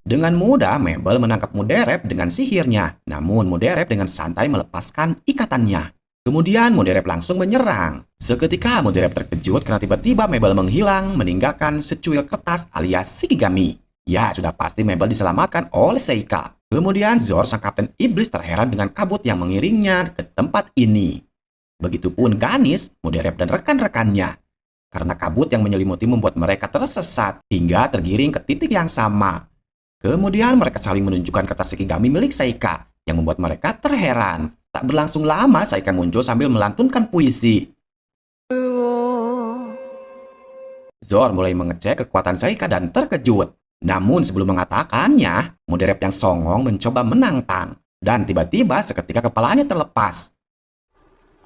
Dengan mudah, Mabel menangkap Munderep dengan sihirnya, namun Munderep dengan santai melepaskan ikatannya. Kemudian Munderep langsung menyerang. Seketika Munderep terkejut karena tiba-tiba Mabel menghilang, meninggalkan secuil kertas alias Shikigami. Ya, sudah pasti Mabel diselamatkan oleh Seika. Kemudian Zor, sang kapten iblis, terheran dengan kabut yang mengiringnya ke tempat ini. Begitupun Ganis, Munderep dan rekan-rekannya. Karena kabut yang menyelimuti membuat mereka tersesat hingga tergiring ke titik yang sama. Kemudian mereka saling menunjukkan kertas Shikigami milik Seika yang membuat mereka terheran. Tak berlangsung lama, Seika muncul sambil melantunkan puisi. Zor mulai mengecek kekuatan Seika dan terkejut. Namun sebelum mengatakannya, moderep yang songong mencoba menantang. Dan tiba-tiba seketika kepalanya terlepas.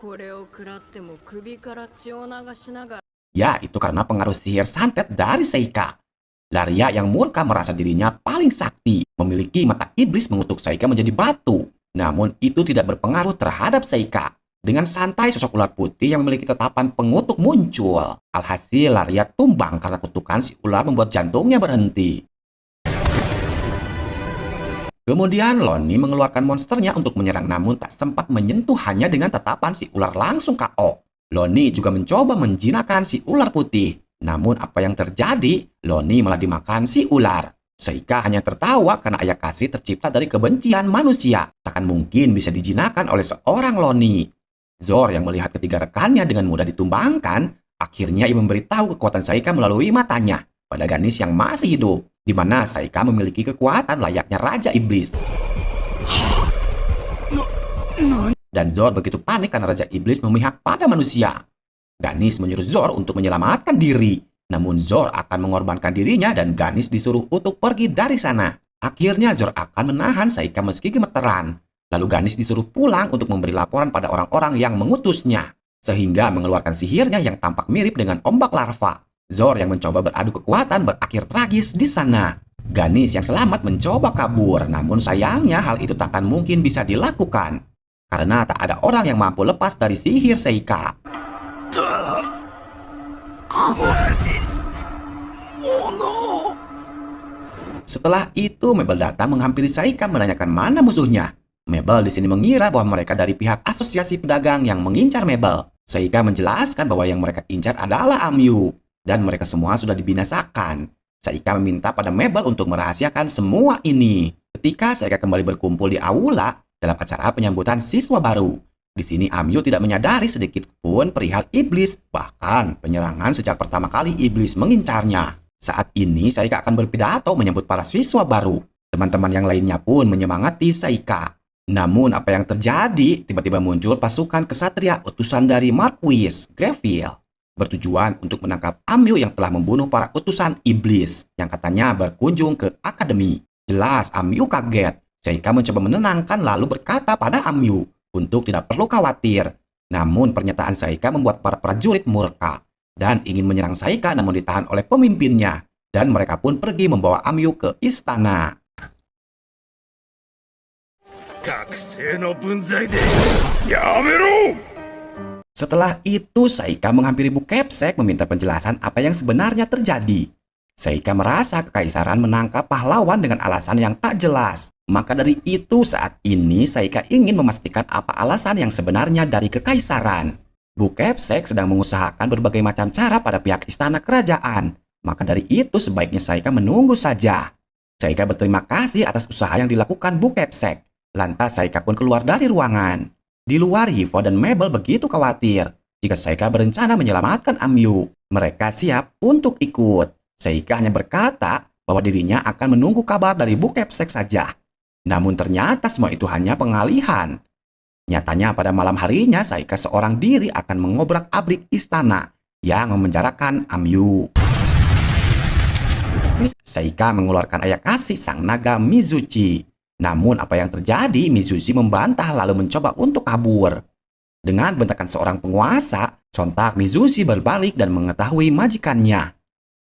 これを食らっても首から血を流しながら Ya, itu karena pengaruh sihir santet dari Seika. Laria yang murka merasa dirinya paling sakti, memiliki mata iblis mengutuk Seika menjadi batu. Namun itu tidak berpengaruh terhadap Seika. Dengan santai sosok ular putih yang memiliki tatapan pengutuk muncul. Alhasil Laria tumbang karena kutukan si ular membuat jantungnya berhenti. Kemudian Loni mengeluarkan monsternya untuk menyerang namun tak sempat menyentuh hanya dengan tatapan si ular langsung KO. Loni juga mencoba menjinakkan si ular putih. Namun apa yang terjadi? Loni malah dimakan si ular. Seika hanya tertawa karena ayah kasih tercipta dari kebencian manusia. Takkan mungkin bisa dijinakkan oleh seorang Loni. Zor yang melihat ketiga rekannya dengan mudah ditumbangkan, akhirnya ia memberitahu kekuatan Seika melalui matanya pada Ganis yang masih hidup, di mana Seika memiliki kekuatan layaknya Raja Iblis. Dan Zor begitu panik karena Raja Iblis memihak pada manusia. Ganis menyuruh Zor untuk menyelamatkan diri. Namun Zor akan mengorbankan dirinya dan Ganis disuruh untuk pergi dari sana. Akhirnya Zor akan menahan Seika meski gemeteran. Lalu Ganis disuruh pulang untuk memberi laporan pada orang-orang yang mengutusnya. Sehingga mengeluarkan sihirnya yang tampak mirip dengan ombak larva. Zor yang mencoba beradu kekuatan berakhir tragis di sana. Ganis yang selamat mencoba kabur, namun sayangnya hal itu takkan mungkin bisa dilakukan. Karena tak ada orang yang mampu lepas dari sihir Seika. Setelah itu Mabel datang menghampiri Seika menanyakan mana musuhnya. Mabel di sini mengira bahwa mereka dari pihak asosiasi pedagang yang mengincar Mabel. Seika menjelaskan bahwa yang mereka incar adalah Amyu. Dan mereka semua sudah dibinasakan. Seika meminta pada Mabel untuk merahasiakan semua ini. Ketika Seika kembali berkumpul di aula dalam acara penyambutan siswa baru. Di sini Amyu tidak menyadari sedikit pun perihal iblis. Bahkan penyerangan sejak pertama kali iblis mengincarnya. Saat ini Seika akan berpidato menyambut para siswa baru. Teman-teman yang lainnya pun menyemangati Seika. Namun apa yang terjadi? Tiba-tiba muncul pasukan kesatria utusan dari Marquis Greville. Bertujuan untuk menangkap Amyu yang telah membunuh para utusan iblis yang katanya berkunjung ke akademi. Jelas Amyu kaget. Seika mencoba menenangkan lalu berkata pada Amyu untuk tidak perlu khawatir. Namun pernyataan Seika membuat para prajurit murka dan ingin menyerang Seika namun ditahan oleh pemimpinnya. Dan mereka pun pergi membawa Amyu ke istana. Setelah itu, Seika menghampiri Bu Kepsek meminta penjelasan apa yang sebenarnya terjadi. Seika merasa kekaisaran menangkap pahlawan dengan alasan yang tak jelas. Maka dari itu, saat ini Seika ingin memastikan apa alasan yang sebenarnya dari kekaisaran. Bu Kepsek sedang mengusahakan berbagai macam cara pada pihak istana kerajaan. Maka dari itu, sebaiknya Seika menunggu saja. Seika berterima kasih atas usaha yang dilakukan Bu Kepsek. Lantas Seika pun keluar dari ruangan. Di luar, Yivo dan Mabel begitu khawatir jika Seika berencana menyelamatkan Amyu. Mereka siap untuk ikut. Seika hanya berkata bahwa dirinya akan menunggu kabar dari Bu Kepsek saja. Namun ternyata semua itu hanya pengalihan. Nyatanya pada malam harinya Seika seorang diri akan mengobrak-abrik istana yang memenjarakan Amyu. Seika mengeluarkan ayah kasih sang naga Mizuchi. Namun apa yang terjadi? Mizuchi membantah lalu mencoba untuk kabur. Dengan bentakan seorang penguasa, sontak Mizuchi berbalik dan mengetahui majikannya.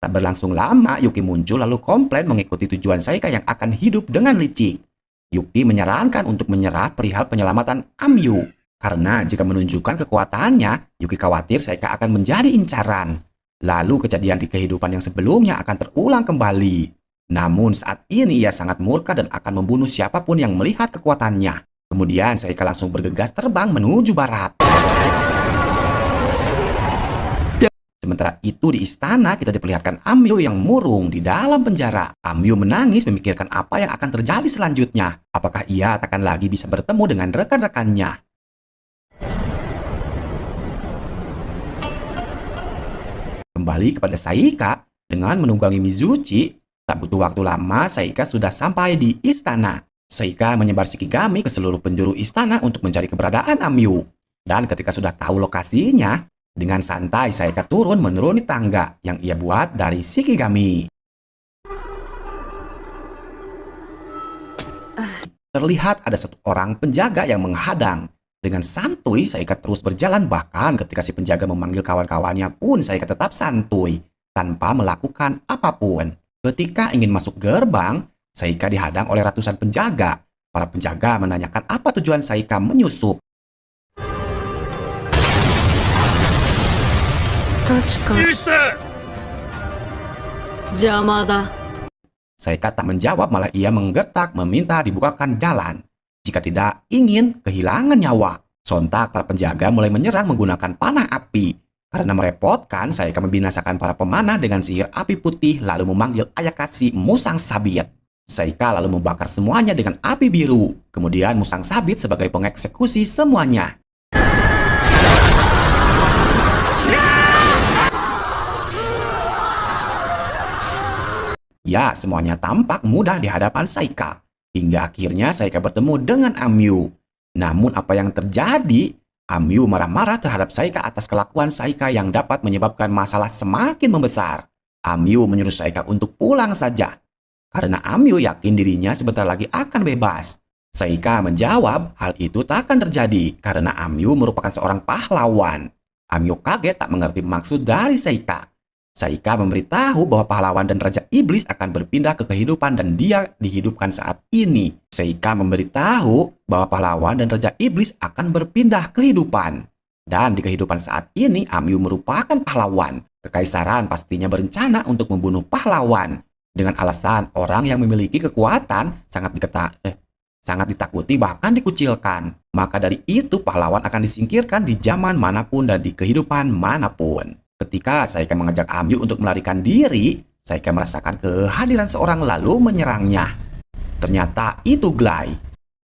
Tak berlangsung lama, Yuki muncul lalu komplain mengikuti tujuan Seika yang akan hidup dengan licik. Yuki menyarankan untuk menyerah perihal penyelamatan Amyu. Karena jika menunjukkan kekuatannya, Yuki khawatir Seika akan menjadi incaran. Lalu kejadian di kehidupan yang sebelumnya akan terulang kembali. Namun saat ini ia sangat murka dan akan membunuh siapapun yang melihat kekuatannya. Kemudian Seika langsung bergegas terbang menuju barat. Sementara itu di istana kita diperlihatkan Amyu yang murung di dalam penjara. Amyu menangis memikirkan apa yang akan terjadi selanjutnya. Apakah ia takkan lagi bisa bertemu dengan rekan-rekannya? Kembali kepada Seika dengan menunggangi Mizuchi. Tak butuh waktu lama, Seika sudah sampai di istana. Seika menyebar Shikigami ke seluruh penjuru istana untuk mencari keberadaan Amyu. Dan ketika sudah tahu lokasinya, dengan santai Seika turun menuruni tangga yang ia buat dari Shikigami. terlihat ada satu orang penjaga yang menghadang. Dengan santuy, Saika terus berjalan, bahkan ketika si penjaga memanggil kawan-kawannya pun Saika tetap santuy, tanpa melakukan apapun. Ketika ingin masuk gerbang, Saika dihadang oleh ratusan penjaga. Para penjaga menanyakan apa tujuan Saika menyusup. 確か許して。邪魔だ。 Saika tak menjawab, malah ia menggertak meminta dibukakan jalan. Jika tidak ingin kehilangan nyawa. Sontak para penjaga mulai menyerang menggunakan panah api. Karena merepotkan, Saika membinasakan para pemanah dengan sihir api putih lalu memanggil Ayakashi Musang Sabit. Saika lalu membakar semuanya dengan api biru. Kemudian Musang Sabit sebagai pengeksekusi semuanya. Ya, semuanya tampak mudah di hadapan Saika. Hingga akhirnya Saika bertemu dengan Amyu. Namun apa yang terjadi? Amyu marah-marah terhadap Saika atas kelakuan Saika yang dapat menyebabkan masalah semakin membesar. Amyu menyuruh Saika untuk pulang saja. Karena Amyu yakin dirinya sebentar lagi akan bebas. Saika menjawab hal itu tak akan terjadi karena Amyu merupakan seorang pahlawan. Amyu kaget tak mengerti maksud dari Saika. Saika memberitahu bahwa pahlawan dan Raja Iblis akan berpindah ke kehidupan dan dia dihidupkan saat ini. Saika memberitahu bahwa pahlawan dan Raja Iblis akan berpindah kehidupan. Dan di kehidupan saat ini, Amyu merupakan pahlawan. Kekaisaran pastinya berencana untuk membunuh pahlawan. Dengan alasan orang yang memiliki kekuatan sangat ditakuti bahkan dikucilkan. Maka dari itu pahlawan akan disingkirkan di zaman manapun dan di kehidupan manapun. Ketika Saika mengajak Amyu untuk melarikan diri, Saika merasakan kehadiran seorang lalu menyerangnya. Ternyata itu Glai.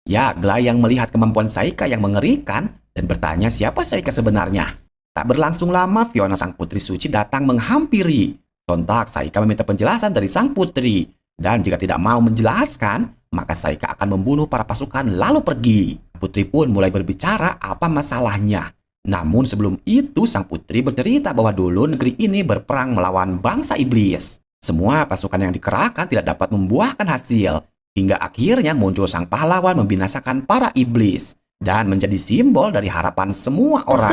Ya, Glai yang melihat kemampuan Saika yang mengerikan dan bertanya siapa Saika sebenarnya. Tak berlangsung lama, Fiona sang putri suci datang menghampiri. Sontak Saika meminta penjelasan dari sang putri. Dan jika tidak mau menjelaskan, maka Saika akan membunuh para pasukan lalu pergi. Putri pun mulai berbicara apa masalahnya. Namun sebelum itu, sang putri bercerita bahwa dulu negeri ini berperang melawan bangsa iblis. Semua pasukan yang dikerahkan tidak dapat membuahkan hasil. Hingga akhirnya muncul sang pahlawan membinasakan para iblis. Dan menjadi simbol dari harapan semua orang.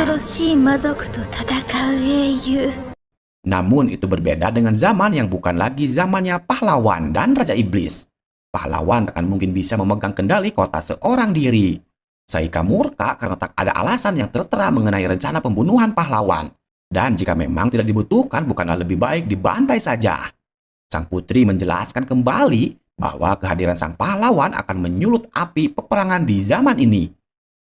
Namun itu berbeda dengan zaman yang bukan lagi zamannya pahlawan dan Raja Iblis. Pahlawan takkan mungkin bisa memegang kendali kota seorang diri. Saika murka karena tak ada alasan yang tertera mengenai rencana pembunuhan pahlawan. Dan jika memang tidak dibutuhkan, bukanlah lebih baik dibantai saja. Sang putri menjelaskan kembali bahwa kehadiran sang pahlawan akan menyulut api peperangan di zaman ini.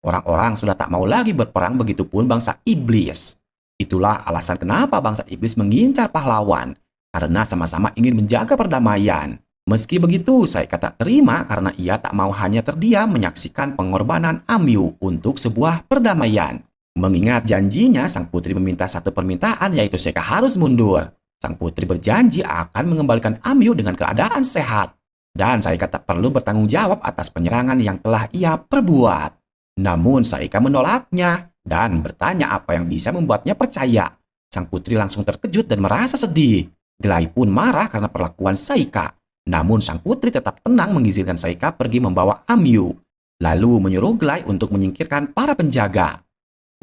Orang-orang sudah tak mau lagi berperang, begitupun bangsa iblis. Itulah alasan kenapa bangsa iblis mengincar pahlawan. Karena sama-sama ingin menjaga perdamaian. Meski begitu, Saika tak terima karena ia tak mau hanya terdiam menyaksikan pengorbanan Amyu untuk sebuah perdamaian. Mengingat janjinya, sang putri meminta satu permintaan, yaitu Saika harus mundur. Sang putri berjanji akan mengembalikan Amyu dengan keadaan sehat. Dan Saika tak perlu bertanggung jawab atas penyerangan yang telah ia perbuat. Namun Saika menolaknya dan bertanya apa yang bisa membuatnya percaya. Sang putri langsung terkejut dan merasa sedih. Glai pun marah karena perlakuan Saika. Namun sang putri tetap tenang mengizinkan Saika pergi membawa Amyu. Lalu menyuruh Glai untuk menyingkirkan para penjaga.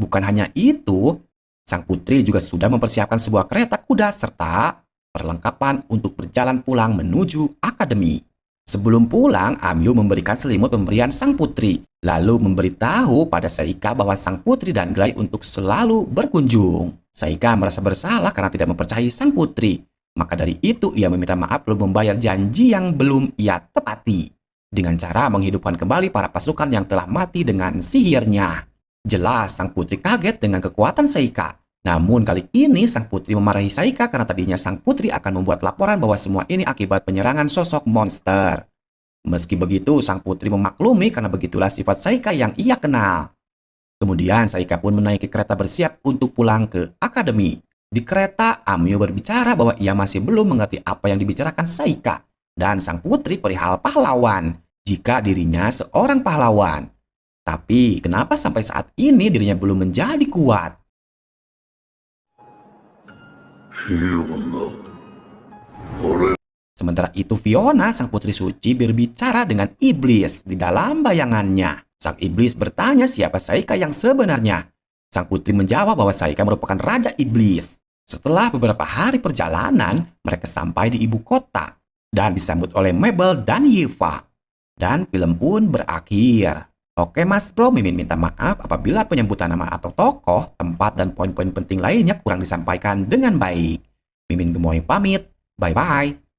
Bukan hanya itu, sang putri juga sudah mempersiapkan sebuah kereta kuda serta perlengkapan untuk berjalan pulang menuju akademi. Sebelum pulang, Amyu memberikan selimut pemberian sang putri. Lalu memberitahu pada Saika bahwa sang putri dan Glai untuk selalu berkunjung. Saika merasa bersalah karena tidak mempercayai sang putri. Maka dari itu ia meminta maaf lalu membayar janji yang belum ia tepati. Dengan cara menghidupkan kembali para pasukan yang telah mati dengan sihirnya. Jelas sang putri kaget dengan kekuatan Saika. Namun kali ini sang putri memarahi Saika karena tadinya sang putri akan membuat laporan bahwa semua ini akibat penyerangan sosok monster. Meski begitu, sang putri memaklumi karena begitulah sifat Saika yang ia kenal. Kemudian Saika pun menaiki kereta bersiap untuk pulang ke akademi. Di kereta, Amyu berbicara bahwa ia masih belum mengerti apa yang dibicarakan Saika dan sang putri perihal pahlawan, jika dirinya seorang pahlawan. Tapi kenapa sampai saat ini dirinya belum menjadi kuat? Sementara itu Fiona, sang putri suci, berbicara dengan iblis di dalam bayangannya. Sang iblis bertanya siapa Saika yang sebenarnya. Sang putri menjawab bahwa Saika merupakan raja iblis. Setelah beberapa hari perjalanan, mereka sampai di ibu kota dan disambut oleh Mabel dan Yiva. Dan film pun berakhir. Oke Mas Bro, Mimin minta maaf apabila penyebutan nama atau tokoh, tempat, dan poin-poin penting lainnya kurang disampaikan dengan baik. Mimin gemoy pamit. Bye-bye.